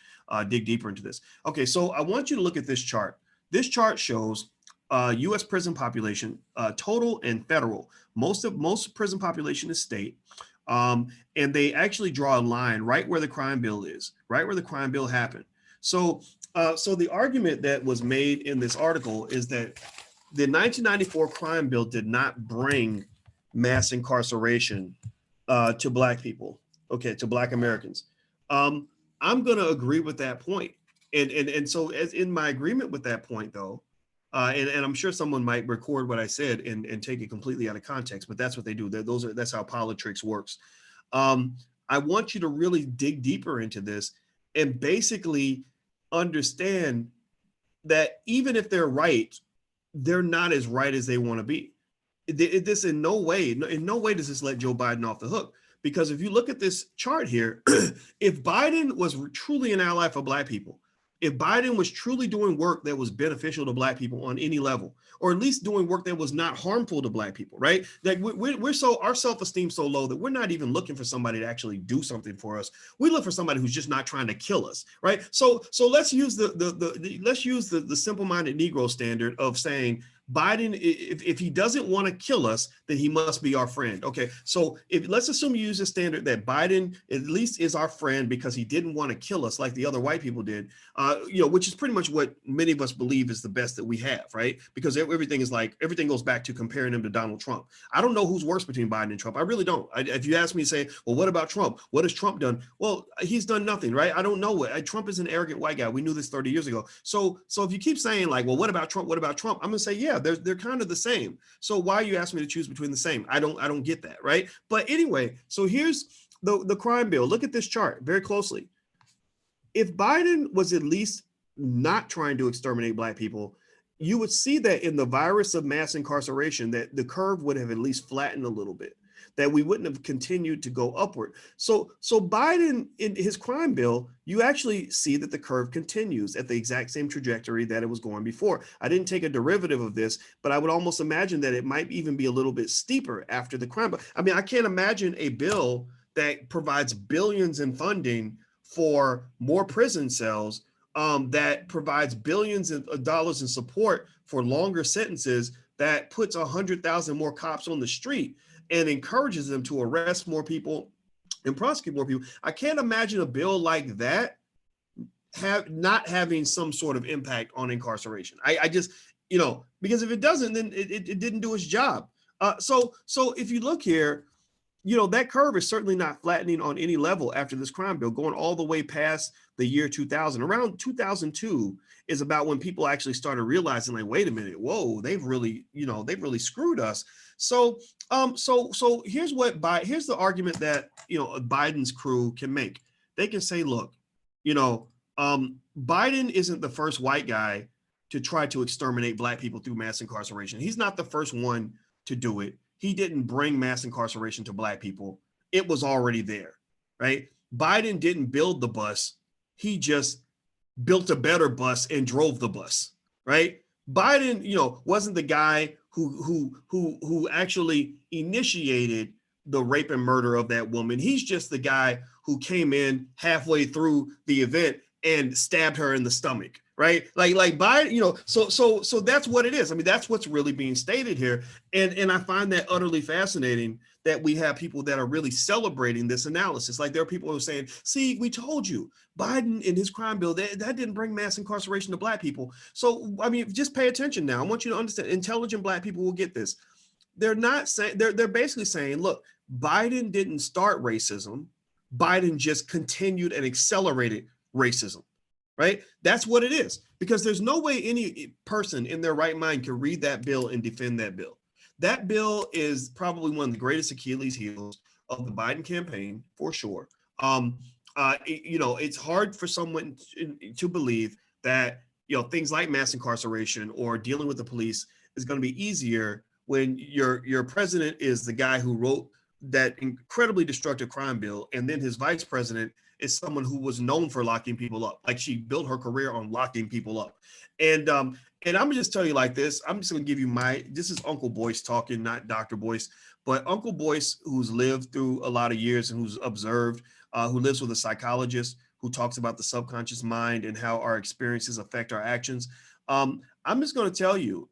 dig deeper into this. Okay, so I want you to look at this chart. This chart shows U.S. prison population, total and federal. Most prison population is state. And they actually draw a line right where the crime bill is, right where the crime bill happened. So the argument that was made in this article is that the 1994 crime bill did not bring mass incarceration to Black people, okay, to Black Americans. I'm going to agree with that point. And so as in my agreement with that point, though, and I'm sure someone might record what I said and take it completely out of context, but that's what they do. That's how politics works. I want you to really dig deeper into this and basically understand that even if they're right, they're not as right as they want to be. This in no way does this let Joe Biden off the hook. Because if you look at this chart here, if Biden was truly an ally for Black people, if Biden was truly doing work that was beneficial to Black people on any level, or at least doing work that was not harmful to Black people, right? Like we're so, our self-esteem so low that we're not even looking for somebody to actually do something for us. We look for somebody who's just not trying to kill us, right? So let's use the simple-minded Negro standard of saying, Biden, if he doesn't want to kill us, then he must be our friend. Okay, so let's assume you use the standard that Biden at least is our friend because he didn't want to kill us like the other white people did, which is pretty much what many of us believe is the best that we have, right? Because everything goes back to comparing him to Donald Trump. I don't know who's worse between Biden and Trump. I really don't. If you ask me, say, well, what about Trump? What has Trump done? Well, he's done nothing, right? I don't know what. Trump is an arrogant white guy. We knew this 30 years ago. So if you keep saying like, well, what about Trump? What about Trump? I'm gonna say, yeah, they're kind of the same. So why are you asking me to choose between the same? I don't get that, right? But anyway, so here's the crime bill. Look at this chart very closely. If Biden was at least not trying to exterminate Black people, you would see that in the virus of mass incarceration, that the curve would have at least flattened a little bit, that we wouldn't have continued to go upward. So Biden, in his crime bill, you actually see that the curve continues at the exact same trajectory that it was going before. I didn't take a derivative of this, but I would almost imagine that it might even be a little bit steeper after the crime bill. I mean, I can't imagine a bill that provides billions in funding for more prison cells, that provides billions of dollars in support for longer sentences, that puts 100,000 more cops on the street and encourages them to arrest more people and prosecute more people. I can't imagine a bill like that not having some sort of impact on incarceration. I just, because if it doesn't, then it didn't do its job. So if you look here, that curve is certainly not flattening on any level after this crime bill, going all the way past the year 2000. Around 2002 is about when people actually started realizing, like, wait a minute, whoa, they've really screwed us. So here's the argument that Biden's crew can make. They can say, look, Biden isn't the first white guy to try to exterminate Black people through mass incarceration. He's not the first one to do it. He didn't bring mass incarceration to Black people. It was already there, right? Biden didn't build the bus. He just built a better bus and drove the bus, right? Biden, wasn't the guy who actually initiated the rape and murder of that woman. He's just the guy who came in halfway through the event and stabbed her in the stomach, right? Like Biden, so that's what it is. I mean, that's what's really being stated here. And I find that utterly fascinating that we have people that are really celebrating this analysis. Like there are people who are saying, see, we told you, Biden in his crime bill, that didn't bring mass incarceration to Black people. So, I mean, just pay attention now. I want you to understand, intelligent Black people will get this. They're not saying, they're basically saying, look, Biden didn't start racism. Biden just continued and accelerated racism, right? That's what it is, because there's no way any person in their right mind can read that bill and defend that bill. That bill is probably one of the greatest Achilles heels of the Biden campaign, for sure. It's hard for someone to believe that, things like mass incarceration or dealing with the police is going to be easier when your president is the guy who wrote that incredibly destructive crime bill, and then his vice president is someone who was known for locking people up. Like, she built her career on locking people up. And I'm gonna just tell you like this. I'm just gonna give you this is Uncle Boyce talking, not Dr. Boyce, but Uncle Boyce, who's lived through a lot of years and who's observed, who lives with a psychologist who talks about the subconscious mind and how our experiences affect our actions. I'm just gonna tell you,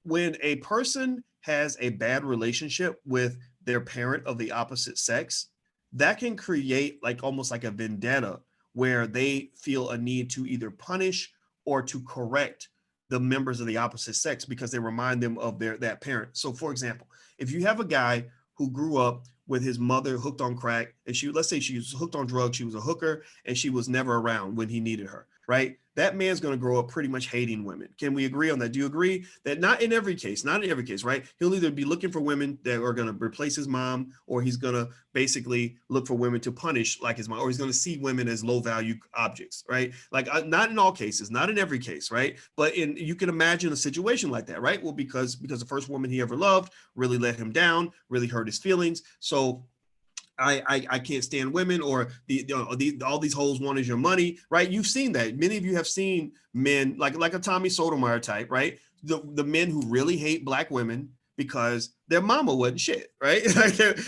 when a person has a bad relationship with their parent of the opposite sex, that can create almost like a vendetta where they feel a need to either punish or to correct the members of the opposite sex because they remind them of that parent. So for example, if you have a guy who grew up with his mother hooked on crack, and let's say she was hooked on drugs, she was a hooker, and she was never around when he needed her, right? That man's going to grow up pretty much hating women. Can we agree on that? Do you agree that not in every case, right? He'll either be looking for women that are going to replace his mom, or he's going to basically look for women to punish like his mom, or he's going to see women as low value objects, right? Not in all cases, not in every case, right? But you can imagine a situation like that, right? Well, because the first woman he ever loved really let him down, really hurt his feelings. So I can't stand women, or all these hoes want is your money, right? You've seen that. Many of you have seen men like a Tommy Sotomayor type, right? The men who really hate Black women because their mama wasn't shit, right?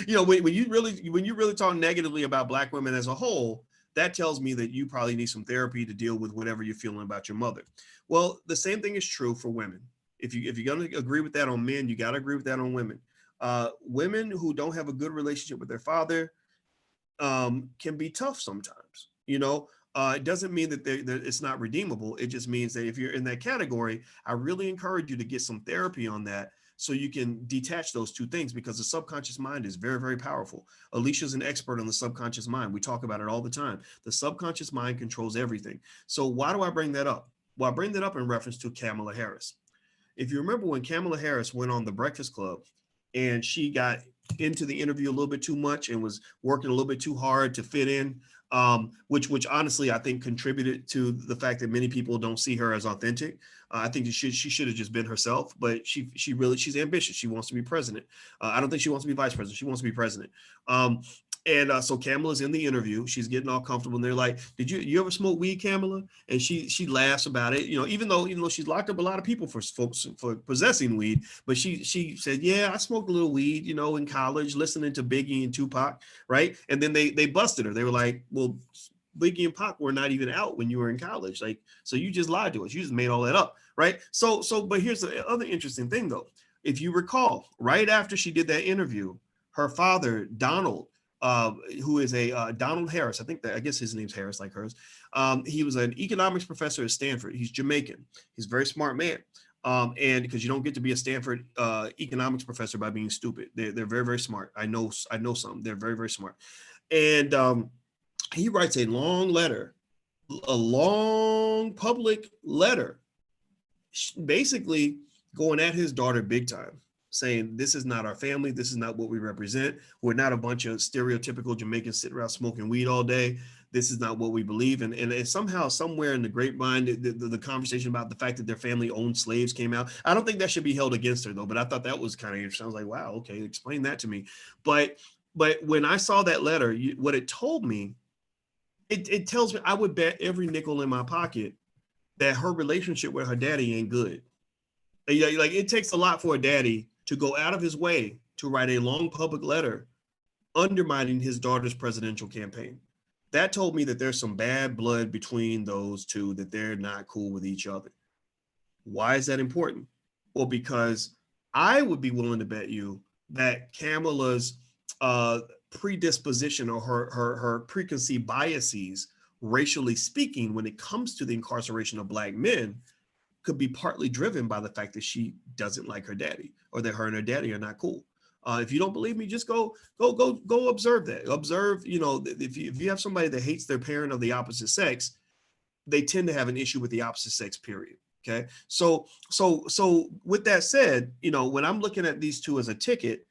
When you really talk negatively about Black women as a whole, that tells me that you probably need some therapy to deal with whatever you're feeling about your mother. Well, the same thing is true for women. If you're going to agree with that on men, you got to agree with that on women. Women who don't have a good relationship with their father can be tough sometimes. It doesn't mean that it's not redeemable. It just means that if you're in that category, I really encourage you to get some therapy on that so you can detach those two things, because the subconscious mind is very, very powerful. Alicia's an expert on the subconscious mind. We talk about it all the time. The subconscious mind controls everything. So why do I bring that up? Well, I bring that up in reference to Kamala Harris. If you remember when Kamala Harris went on The Breakfast Club and she got into the interview a little bit too much and was working a little bit too hard to fit in, which honestly I think contributed to the fact that many people don't see her as authentic. I think she should have just been herself, but she's ambitious. She wants to be president. I don't think she wants to be vice president. She wants to be president. And so Kamala's in the interview. She's getting all comfortable, and they're like, "Did you ever smoke weed, Kamala?" And she laughs about it. Even though she's locked up a lot of people for possessing weed, but she said, "Yeah, I smoked a little weed, in college, listening to Biggie and Tupac, right?" And then they busted her. They were like, "Well, Biggie and Pac were not even out when you were in college, so you just lied to us. You just made all that up, right?" So but here's the other interesting thing though. If you recall, right after she did that interview, her father Donald, who is a Donald Harris, I guess his name's Harris like hers. He was an economics professor at Stanford. He's Jamaican. He's a very smart man. And because you don't get to be a Stanford economics professor by being stupid. They're very, very smart. I know some. They're very, very smart. And he writes a long letter, a long public letter, basically going at his daughter big time, saying, "This is not our family. This is not what we represent. We're not a bunch of stereotypical Jamaicans sitting around smoking weed all day. This is not what we believe." And somehow, somewhere in the grapevine, the conversation about the fact that their family owned slaves came out. I don't think that should be held against her, though, but I thought that was kind of interesting. I was like, wow, okay, explain that to me. But when I saw that letter, what it told me, it tells me I would bet every nickel in my pocket that her relationship with her daddy ain't good. Like it takes a lot for a daddy to go out of his way to write a long public letter undermining his daughter's presidential campaign. That told me that there's some bad blood between those two, that they're not cool with each other. Why is that important? Well, because I would be willing to bet you that Kamala's predisposition or her preconceived biases, racially speaking, when it comes to the incarceration of Black men, could be partly driven by the fact that she doesn't like her daddy, or that her and her daddy are not cool. If you don't believe me, just go observe that. Observe, if you have somebody that hates their parent of the opposite sex, they tend to have an issue with the opposite sex, period. Okay. So with that said, when I'm looking at these two as a ticket,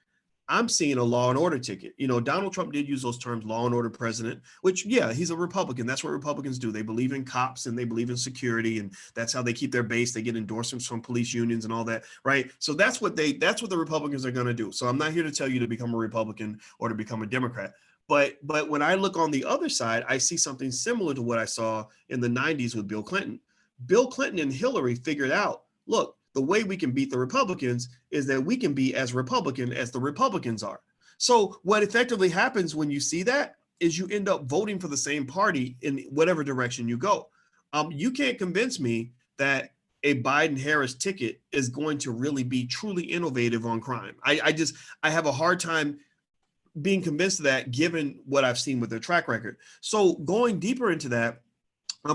I'm seeing a law and order ticket. Donald Trump did use those terms, law and order president, which, yeah, he's a Republican. That's what Republicans do. They believe in cops and they believe in security, and that's how they keep their base. They get endorsements from police unions and all that, right? So that's what the Republicans are going to do. So I'm not here to tell you to become a Republican or to become a Democrat. But when I look on the other side, I see something similar to what I saw in the 90s with Bill Clinton. Bill Clinton and Hillary figured out, look, the way we can beat the Republicans is that we can be as Republican as the Republicans are. So what effectively happens when you see that is you end up voting for the same party in whatever direction you go. You can't convince me that a Biden-Harris ticket is going to really be truly innovative on crime. I have a hard time being convinced of that, given what I've seen with their track record. So going deeper into that,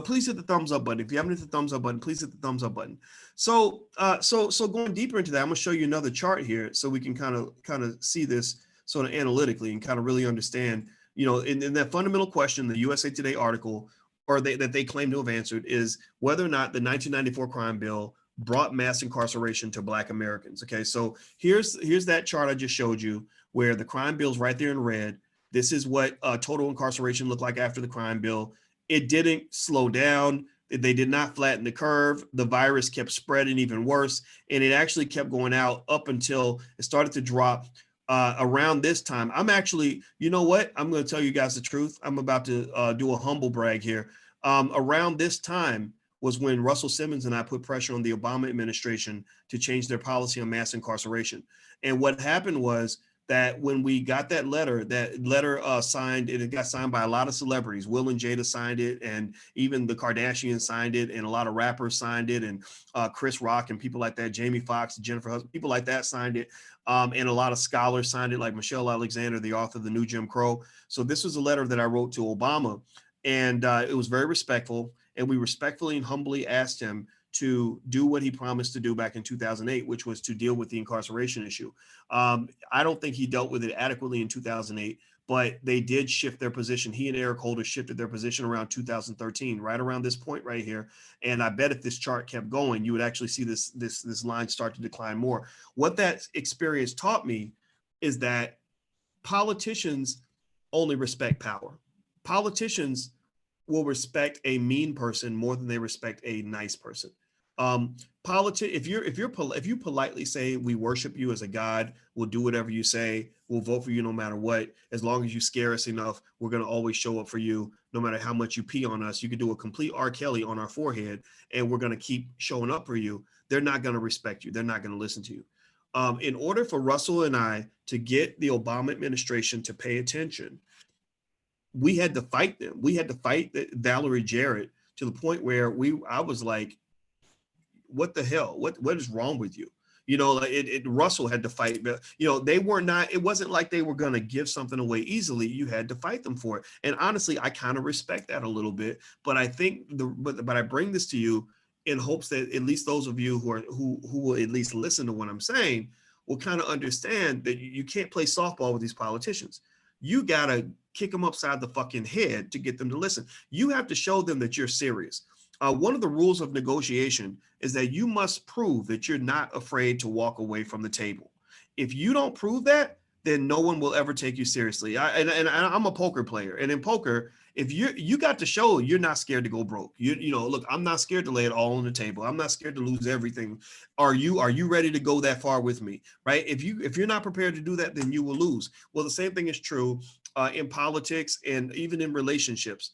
please hit the thumbs up button. If you haven't hit the thumbs up button, please hit the thumbs up button. So going deeper into that, I'm gonna show you another chart here so we can kind of see this sort of analytically and kind of really understand, in that fundamental question, the USA Today article, or that they claim to have answered, is whether or not the 1994 crime bill brought mass incarceration to Black Americans. Okay, so here's that chart I just showed you, where the crime bill's right there in red. This is what total incarceration looked like after the crime bill. It didn't slow down. They did not flatten the curve. The virus kept spreading even worse, and it actually kept going out up until it started to drop around this time. I'm actually, you know what? I'm going to tell you guys the truth. I'm about to do a humble brag here. Around this time was when Russell Simmons and I put pressure on the Obama administration to change their policy on mass incarceration. And what happened was that when we got that letter signed, and it got signed by a lot of celebrities. Will and Jada signed it, and even the Kardashians signed it, and a lot of rappers signed it, and Chris Rock and people like that, Jamie Foxx, Jennifer Hudson, people like that signed it, and a lot of scholars signed it, like Michelle Alexander, the author of The New Jim Crow. So this was a letter that I wrote to Obama, and it was very respectful, and we respectfully and humbly asked him to do what he promised to do back in 2008, which was to deal with the incarceration issue. I don't think he dealt with it adequately in 2008, but they did shift their position. He and Eric Holder shifted their position around 2013, right around this point right here. And I bet if this chart kept going, you would actually see this line start to decline more. What that experience taught me is that politicians only respect power. Politicians will respect a mean person more than they respect a nice person. If you politely say, we worship you as a god, we'll do whatever you say, we'll vote for you no matter what, as long as you scare us enough, we're going to always show up for you, no matter how much you pee on us. You could do a complete R. Kelly on our forehead, and we're going to keep showing up for you. They're not going to respect you. They're not going to listen to you. In order for Russell and I to get the Obama administration to pay attention, we had to fight them. We had to fight Valerie Jarrett to the point where I was like, what the hell? What is wrong with you? Russell had to fight, but it wasn't like they were going to give something away easily. You had to fight them for it. And honestly, I kind of respect that a little bit, but I think but I bring this to you in hopes that at least those of you who will at least listen to what I'm saying will kind of understand that you can't play softball with these politicians. You got to kick them upside the fucking head to get them to listen. You have to show them that you're serious. One of the rules of negotiation is that you must prove that you're not afraid to walk away from the table. If you don't prove that, then no one will ever take you seriously. I'm a poker player, and in poker, if you got to show you're not scared to go broke. Look, I'm not scared to lay it all on the table. I'm not scared to lose everything. Are you ready to go that far with me? Right? If you're not prepared to do that, then you will lose. Well, the same thing is true in politics and even in relationships.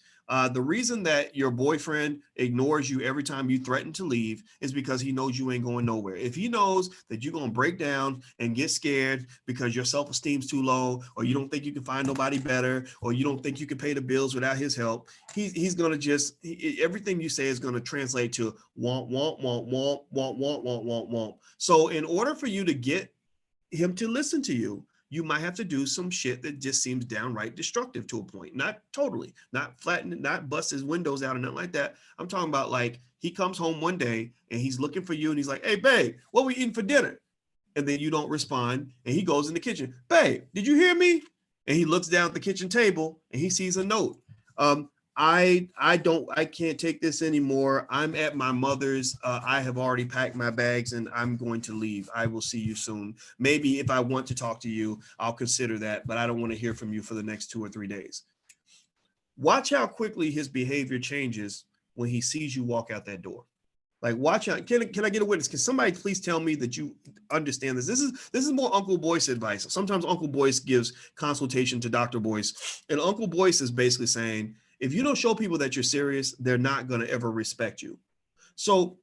The reason that your boyfriend ignores you every time you threaten to leave is because he knows you ain't going nowhere. If he knows that you're going to break down and get scared because your self-esteem's too low, or you don't think you can find nobody better, or you don't think you can pay the bills without his help, he's going to just, everything you say is going to translate to want, want, want, want, want, want, want, want, want. So in order for you to get him to listen to you, you might have to do some shit that just seems downright destructive to a point. Not totally, not flatten, not bust his windows out or nothing like that. I'm talking about like he comes home one day and he's looking for you and he's like, hey, babe, what we eating for dinner? And then you don't respond. And he goes in the kitchen, babe, did you hear me? And he looks down at the kitchen table and he sees a note. I can't take this anymore. I'm at my mother's. I have already packed my bags and I'm going to leave. I will see you soon. Maybe if I want to talk to you, I'll consider that, but I don't want to hear from you for the next 2 or 3 days. Watch how quickly his behavior changes when he sees you walk out that door. Like, watch out. Can I get a witness? Can somebody please tell me that you understand this? This is more Uncle Boyce advice. Sometimes Uncle Boyce gives consultation to Dr. Boyce, and Uncle Boyce is basically saying, if you don't show people that you're serious, they're not going to ever respect you. So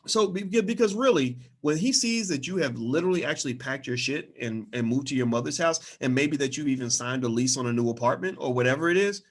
because really, when he sees that you have literally actually packed your shit and moved to your mother's house, and maybe that you've even signed a lease on a new apartment or whatever it is,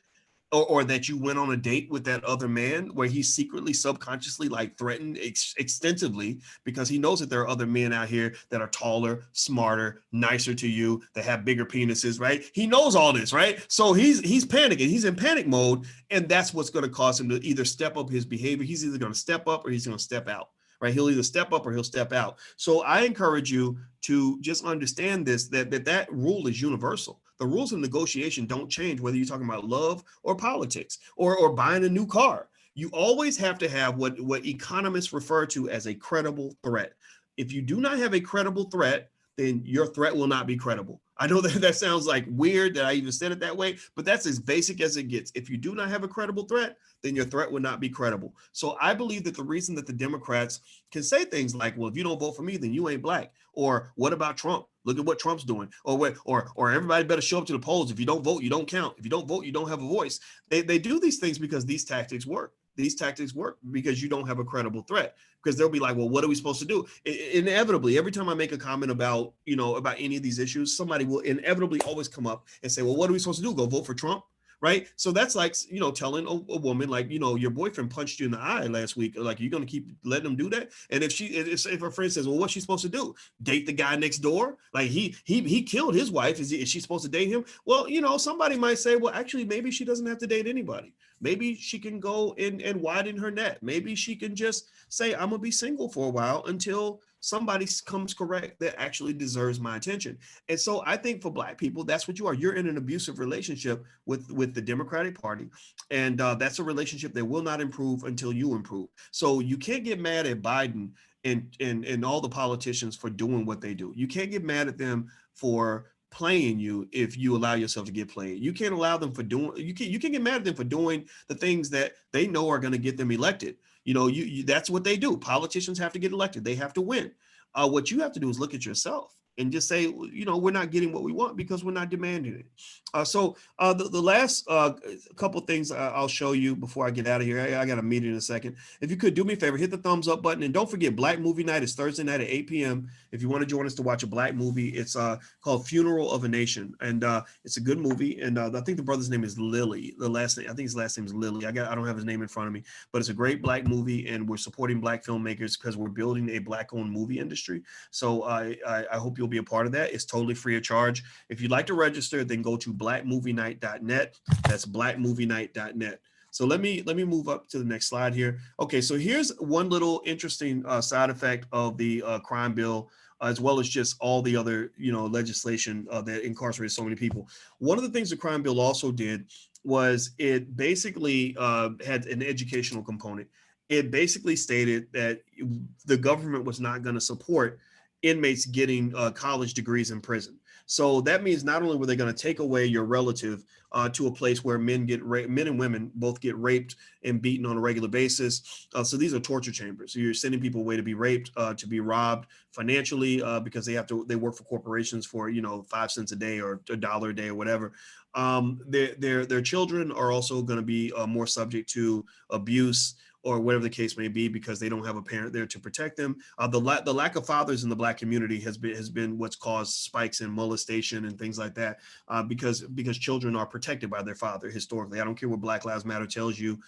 or that you went on a date with that other man where he secretly, subconsciously like threatened extensively because he knows that there are other men out here that are taller, smarter, nicer to you, that have bigger penises, right? He knows all this, right? So he's panicking. He's in panic mode, and that's what's going to cause him to either step up his behavior. He's either going to step up or he's going to step out, right? He'll either step up or he'll step out. So I encourage you to just understand this, that rule is universal. The rules of negotiation don't change whether you're talking about love or politics or buying a new car. You always have to have what economists refer to as a credible threat. If you do not have a credible threat, then your threat will not be credible. I know that sounds like weird that I even said it that way, but that's as basic as it gets. If you do not have a credible threat, then your threat would not be credible. So I believe that the reason that the Democrats can say things like, well, if you don't vote for me, then you ain't black. Or what about Trump? Look at what Trump's doing. Or everybody better show up to the polls. If you don't vote, you don't count. If you don't vote, you don't have a voice. They do these things because these tactics work. These tactics work because you don't have a credible threat. Because they'll be like, well, what are we supposed to do? Inevitably, every time I make a comment about any of these issues, somebody will inevitably always come up and say, well, what are we supposed to do? Go vote for Trump? Right. So that's like, telling a woman, like, your boyfriend punched you in the eye last week. Like, you're going to keep letting him do that. And if her friend says, well, what's she supposed to do? Date the guy next door? Like he killed his wife. Is she supposed to date him? Well, somebody might say, well, actually, maybe she doesn't have to date anybody. Maybe she can go and widen her net. Maybe she can just say, I'm going to be single for a while until somebody comes correct that actually deserves my attention. And so I think for Black people, that's what you are. You're in an abusive relationship with the Democratic Party. And that's a relationship that will not improve until you improve. So you can't get mad at Biden and all the politicians for doing what they do. You can't get mad at them for playing you if you allow yourself to get played. You can't allow them for doing, you can get mad at them for doing the things that they know are going to get them elected. That's what they do. Politicians have to get elected. They have to win. What you have to do is look at yourself and just say, we're not getting what we want because we're not demanding it. So the last couple of things I'll show you before I get out of here. I got a meeting in a second. If you could do me a favor, hit the thumbs up button. And don't forget, Black Movie Night is Thursday night at 8 p.m. If you want to join us to watch a Black movie, it's called Funeral of a Nation. And it's a good movie. And I think the brother's name is Lilly. I think his last name is Lilly. I don't have his name in front of me, but it's a great Black movie. And we're supporting Black filmmakers because we're building a Black-owned movie industry. So I hope you'll be a part of that. It's totally free of charge. If you'd like to register, then go to blackmovienight.net. That's blackmovienight.net. So let me move up to the next slide here. Okay, so here's one little interesting side effect of the crime bill, as well as just all the other legislation that incarcerated so many people. One of the things the crime bill also did was it basically had an educational component. It basically stated that the government was not going to support inmates getting college degrees in prison. So that means not only were they going to take away your relative to a place where men and women both get raped and beaten on a regular basis. So these are torture chambers. So you're sending people away to be raped, to be robbed financially, because they work for corporations for, 5 cents a day or $1 a day or whatever. Their children are also going to be more subject to abuse or whatever the case may be, because they don't have a parent there to protect them. The lack of fathers in the Black community has been what's caused spikes in molestation and things like that, because children are protected by their father historically. I don't care what Black Lives Matter tells you.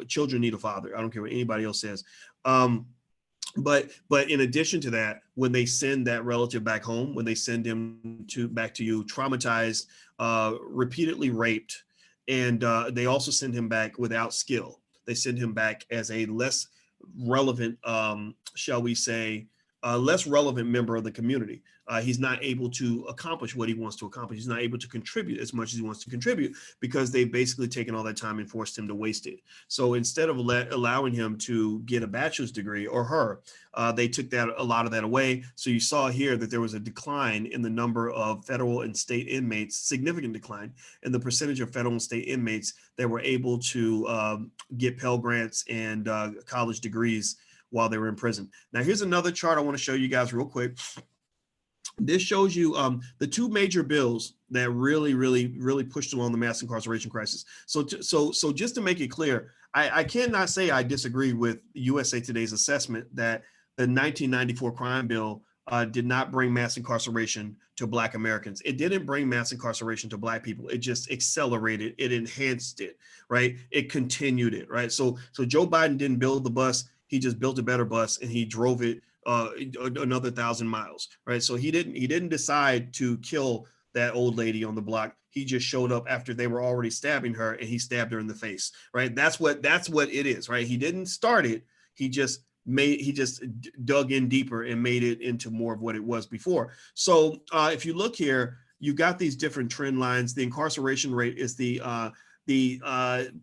Children need a father. I don't care what anybody else says. But in addition to that, when they send that relative back home, when they send him back to you traumatized, repeatedly raped, and they also send him back without skill. They send him back as a less relevant, shall we say, less relevant member of the community. He's not able to accomplish what he wants to accomplish. He's not able to contribute as much as he wants to contribute, because they've basically taken all that time and forced him to waste it. So instead of allowing him to get a bachelor's degree, or her, they took a lot of that away. So you saw here that there was a decline in the number of federal and state inmates, significant decline in the percentage of federal and state inmates that were able to get Pell Grants and college degrees while they were in prison. Now, here's another chart I want to show you guys real quick. This shows you the two major bills that really pushed along the mass incarceration crisis. So just to make it clear, I cannot say I disagree with USA Today's assessment that the 1994 crime bill did not bring mass incarceration to Black Americans. It didn't bring mass incarceration to Black people. It just accelerated, it enhanced it, right? It continued it, right? So Joe Biden didn't build the bus. He just built a better bus and he drove it another 1,000 miles, right? So he didn't decide to kill that old lady on the block. He just showed up after they were already stabbing her, and he stabbed her in the face, right? That's what it is, right? He didn't start it. He just dug in deeper and made it into more of what it was before. So if you look here, you got these different trend lines. The incarceration rate is the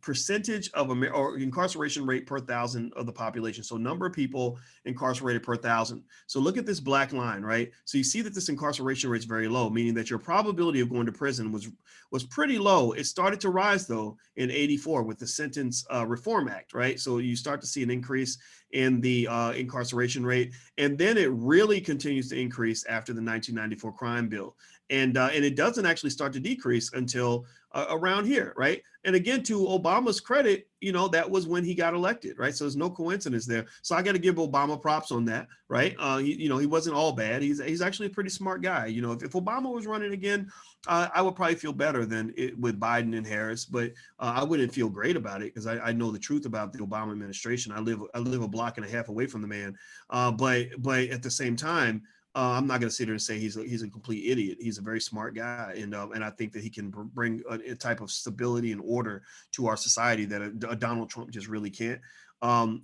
percentage of or incarceration rate per 1,000 of the population. So number of people incarcerated per 1,000. So look at this black line, right? So you see that this incarceration rate is very low, meaning that your probability of going to prison was pretty low. It started to rise though in '84 with the Sentence Reform Act, right? So you start to see an increase in the incarceration rate, and then it really continues to increase after the 1994 crime bill, and it doesn't actually start to decrease until around here, right? And again, to Obama's credit, that was when he got elected, right? So there's no coincidence there. So I got to give Obama props on that, right? He wasn't all bad. He's actually a pretty smart guy. If Obama was running again, I would probably feel better than it with Biden and Harris, but I wouldn't feel great about it because I know the truth about the Obama administration. I live a block and a half away from the man, but at the same time, I'm not going to sit here and say he's a complete idiot. He's a very smart guy, and I think that he can bring a type of stability and order to our society that a Donald Trump just really can't.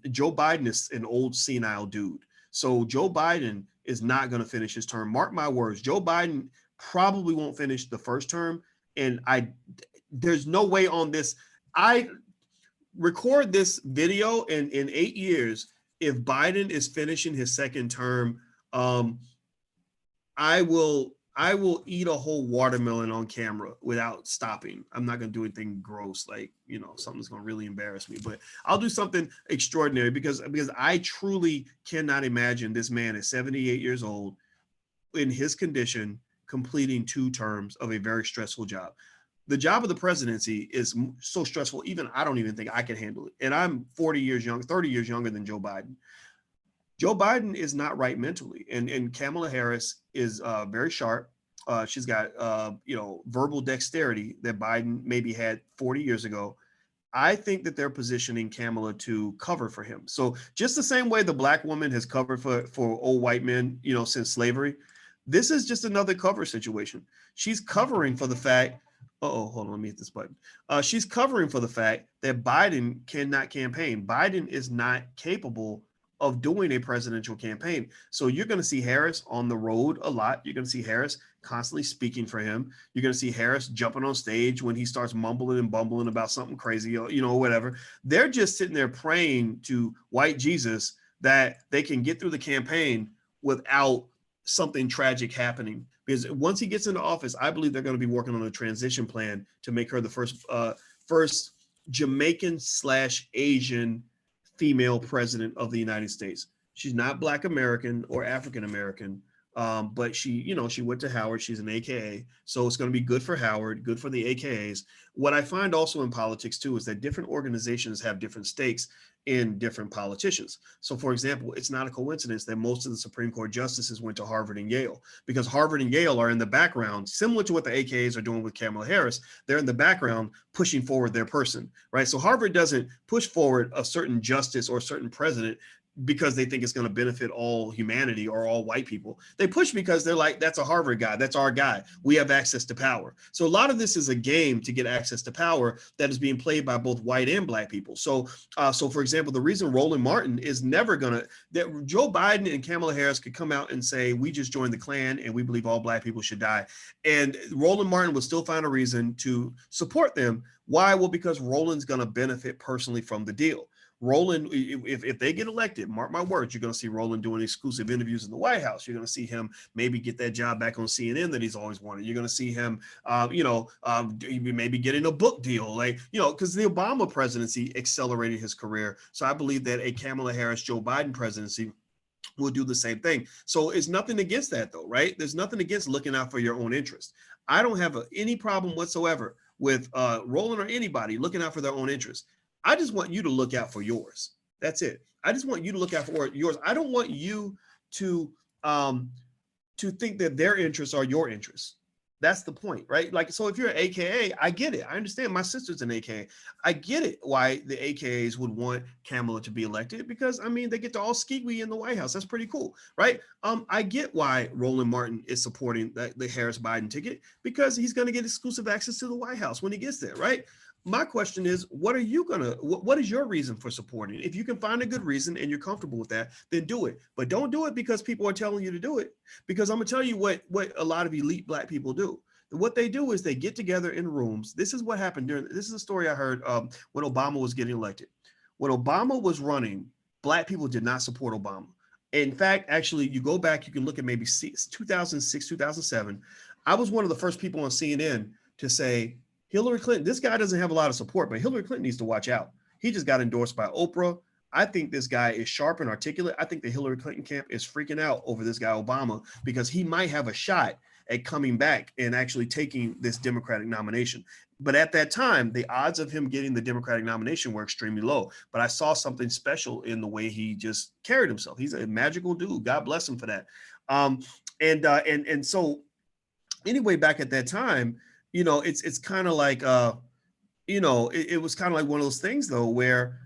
Joe Biden is an old senile dude, so Joe Biden is not going to finish his term. Mark my words, Joe Biden probably won't finish the first term, and there's no way on this. I record this video, and in 8 years, if Biden is finishing his second term, I will eat a whole watermelon on camera without stopping. I'm not going to do anything gross, like, something's going to really embarrass me, but I'll do something extraordinary because I truly cannot imagine this man at 78 years old in his condition completing 2 terms of a very stressful job. The job of the presidency is so stressful, I don't even think I can handle it. And I'm 30 years younger than Joe Biden. Joe Biden is not right mentally, and Kamala Harris is very sharp. She's got verbal dexterity that Biden maybe had 40 years ago. I think that they're positioning Kamala to cover for him. So just the same way the black woman has covered for old white men, since slavery, this is just another cover situation. She's covering for the fact. Hold on, let me hit this button. She's covering for the fact that Biden cannot campaign. Biden is not capable of doing a presidential campaign. So you're going to see Harris on the road a lot. You're going to see Harris constantly speaking for him. You're going to see Harris jumping on stage when he starts mumbling and bumbling about something crazy, or, whatever. They're just sitting there praying to white Jesus that they can get through the campaign without something tragic happening, because once he gets into office, I believe they're going to be working on a transition plan to make her the first Jamaican / Asian female president of the United States. She's not Black American or African American, but she went to Howard. She's an AKA, so it's going to be good for Howard, good for the AKAs. What I find also in politics too is that different organizations have different stakes in different politicians. So for example, it's not a coincidence that most of the Supreme Court justices went to Harvard and Yale, because Harvard and Yale are in the background, similar to what the AKAs are doing with Kamala Harris. They're in the background pushing forward their person, right? So Harvard doesn't push forward a certain justice or a certain president because they think it's going to benefit all humanity or all white people. They push because they're like, that's a Harvard guy. That's our guy. We have access to power. So a lot of this is a game to get access to power that is being played by both white and Black people. So for example, the reason Roland Martin is never going to, that Joe Biden and Kamala Harris could come out and say, we just joined the Klan and we believe all Black people should die. And Roland Martin would still find a reason to support them. Why? Well, because Roland's going to benefit personally from the deal. Roland, if they get elected, mark my words, you're going to see Roland doing exclusive interviews in the White House. You're going to see him maybe get that job back on CNN that he's always wanted. You're going to see him, maybe getting a book deal, because the Obama presidency accelerated his career. So I believe that a Kamala Harris, Joe Biden presidency will do the same thing. So it's nothing against that though, right? There's nothing against looking out for your own interest. I don't have any problem whatsoever with Roland or anybody looking out for their own interest. I just want you to look out for yours. That's it. I just want you to look out for yours. I don't want you to think that their interests are your interests. That's the point, right? Like, so if you're an AKA, I get it. I understand. My sister's an AKA. I get it why the AKAs would want Kamala to be elected, because I mean, they get to all skeegly in the White House. That's pretty cool, right? I get why Roland Martin is supporting the Harris Biden ticket, because he's going to get exclusive access to the White House when he gets there, right? My question is, what is your reason for supporting it? If you can find a good reason and you're comfortable with that, then do it. But don't do it because people are telling you to do it. Because I'm gonna tell you what a lot of elite Black people do. What they do is they get together in rooms. This is what happened this is a story I heard when Obama was getting elected. When Obama was running, Black people did not support Obama. In fact, actually, you go back, you can look at maybe 2006, 2007. I was one of the first people on CNN to say, Hillary Clinton, this guy doesn't have a lot of support, but Hillary Clinton needs to watch out. He just got endorsed by Oprah. I think this guy is sharp and articulate. I think the Hillary Clinton camp is freaking out over this guy, Obama, because he might have a shot at coming back and actually taking this Democratic nomination. But at that time, the odds of him getting the Democratic nomination were extremely low. But I saw something special in the way he just carried himself. He's a magical dude. God bless him for that. And so anyway, back at that time, it's kind of like, it was kind of like one of those things though, where,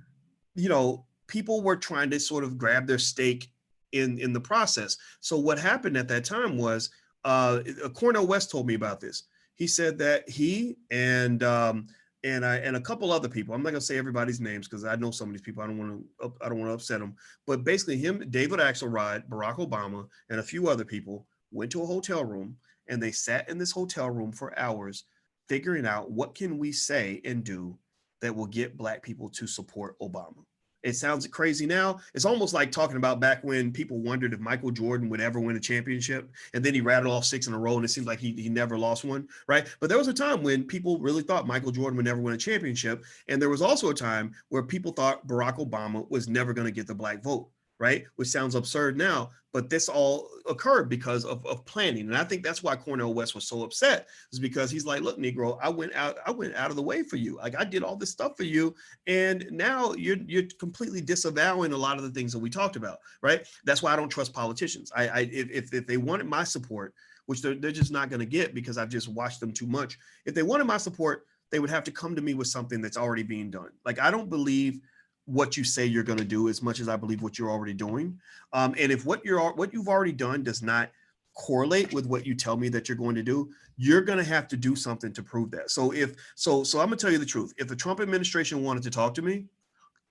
people were trying to sort of grab their stake in the process. So what happened at that time was, Cornel West told me about this. He said that he and a couple other people, I'm not gonna say everybody's names because I know some of these people, I don't want to upset them, but basically him, David Axelrod, Barack Obama, and a few other people went to a hotel room, and they sat in this hotel room for hours figuring out what can we say and do that will get Black people to support Obama. It sounds crazy now. It's almost like talking about back when people wondered if Michael Jordan would ever win a championship, and then he rattled off 6 in a row and it seems like he never lost one, right? But there was a time when people really thought Michael Jordan would never win a championship. And there was also a time where people thought Barack Obama was never going to get the Black vote, right? Which sounds absurd now, but this all occurred because of planning. And I think that's why Cornel West was so upset, is because he's like, look, Negro, I went out of the way for you. Like, I did all this stuff for you. And now you're completely disavowing a lot of the things that we talked about, right? That's why I don't trust politicians. If they wanted my support, which they're just not going to get because I've just watched them too much. If they wanted my support, they would have to come to me with something that's already being done. Like, I don't believe what you say you're going to do as much as I believe what you're already doing. And if what you've already done does not correlate with what you tell me that you're going to do, you're going to have to do something to prove that. So I'm going to tell you the truth. If the Trump administration wanted to talk to me,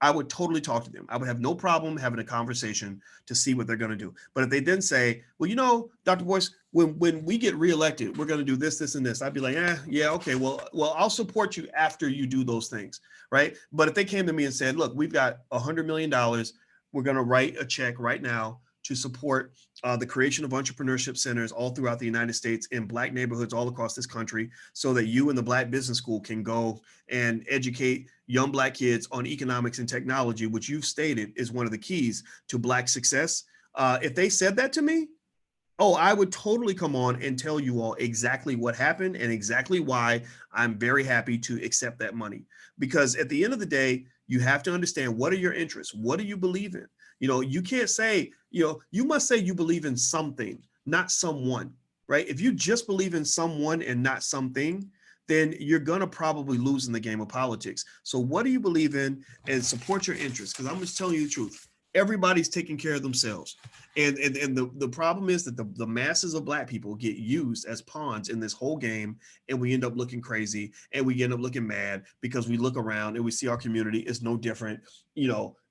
I would totally talk to them. I would have no problem having a conversation to see what they're going to do. But if they then say, well, Dr. Boyce, when we get reelected, we're going to do this, this, and this, I'd be like, yeah, okay, well, I'll support you after you do those things, right? But if they came to me and said, look, we've got $100 million, we're going to write a check right now to support the creation of entrepreneurship centers all throughout the United States in Black neighborhoods all across this country, so that you and the Black Business School can go and educate young Black kids on economics and technology, which you've stated is one of the keys to Black success. If they said that to me, oh, I would totally come on and tell you all exactly what happened and exactly why I'm very happy to accept that money. Because at the end of the day, you have to understand, what are your interests? What do you believe in? You can't say, you must say you believe in something, not someone, right? If you just believe in someone and not something, then you're going to probably lose in the game of politics. So what do you believe in, and support your interests? Because I'm just telling you the truth. Everybody's taking care of themselves. And the problem is that the masses of Black people get used as pawns in this whole game, and we end up looking crazy, and we end up looking mad because we look around and we see our community is no different,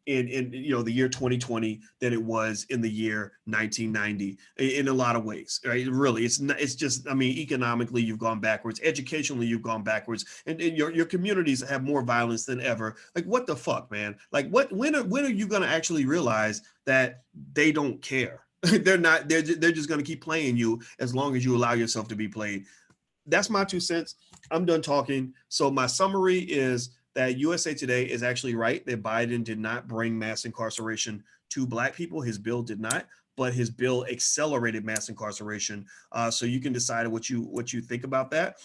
in the year 2020 than it was in the year 1990 in a lot of ways, right? Really, it's just, economically you've gone backwards, educationally you've gone backwards, and your communities have more violence than ever. Like, what the fuck, man? Like, when are you going to actually realize that they don't care? They're just going to keep playing you as long as you allow yourself to be played. That's my 2 cents. I'm done talking. So my summary is that USA Today is actually right that Biden did not bring mass incarceration to Black people. His bill did not, but his bill accelerated mass incarceration. So you can decide what you think about that.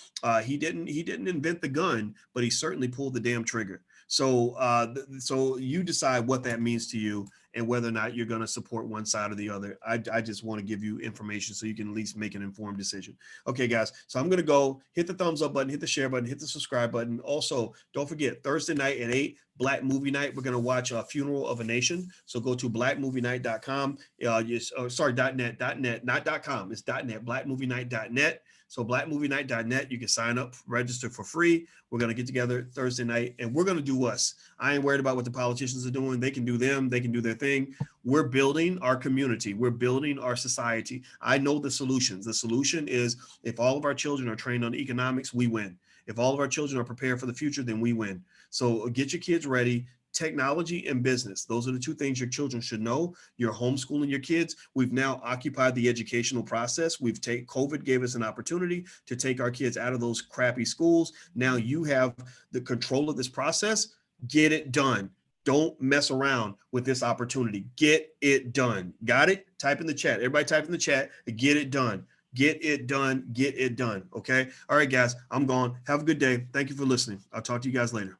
He didn't invent the gun, but he certainly pulled the damn trigger. So you decide what that means to you and whether or not you're going to support one side or the other. I just want to give you information so you can at least make an informed decision. Okay, guys. So I'm going to go hit the thumbs up button, hit the share button, hit the subscribe button. Also, don't forget, Thursday night at 8, Black Movie Night. We're going to watch Funeral of a Nation. So go to blackmovienight.com. .net, not .com. It's .net, blackmovienight.net. So blackmovienight.net, you can sign up, register for free. We're going to get together Thursday night, and we're going to do us. I ain't worried about what the politicians are doing. They can do them. They can do their thing. We're building our community. We're building our society. I know the solutions. The solution is, if all of our children are trained on economics, we win. If all of our children are prepared for the future, then we win. So get your kids ready. Technology and business. Those are the 2 things your children should know. You're homeschooling your kids. We've now occupied the educational process. COVID gave us an opportunity to take our kids out of those crappy schools. Now you have the control of this process. Get it done. Don't mess around with this opportunity. Get it done. Got it? Type in the chat. Everybody type in the chat. Get it done. Get it done. Get it done. Okay. All right, guys, I'm gone. Have a good day. Thank you for listening. I'll talk to you guys later.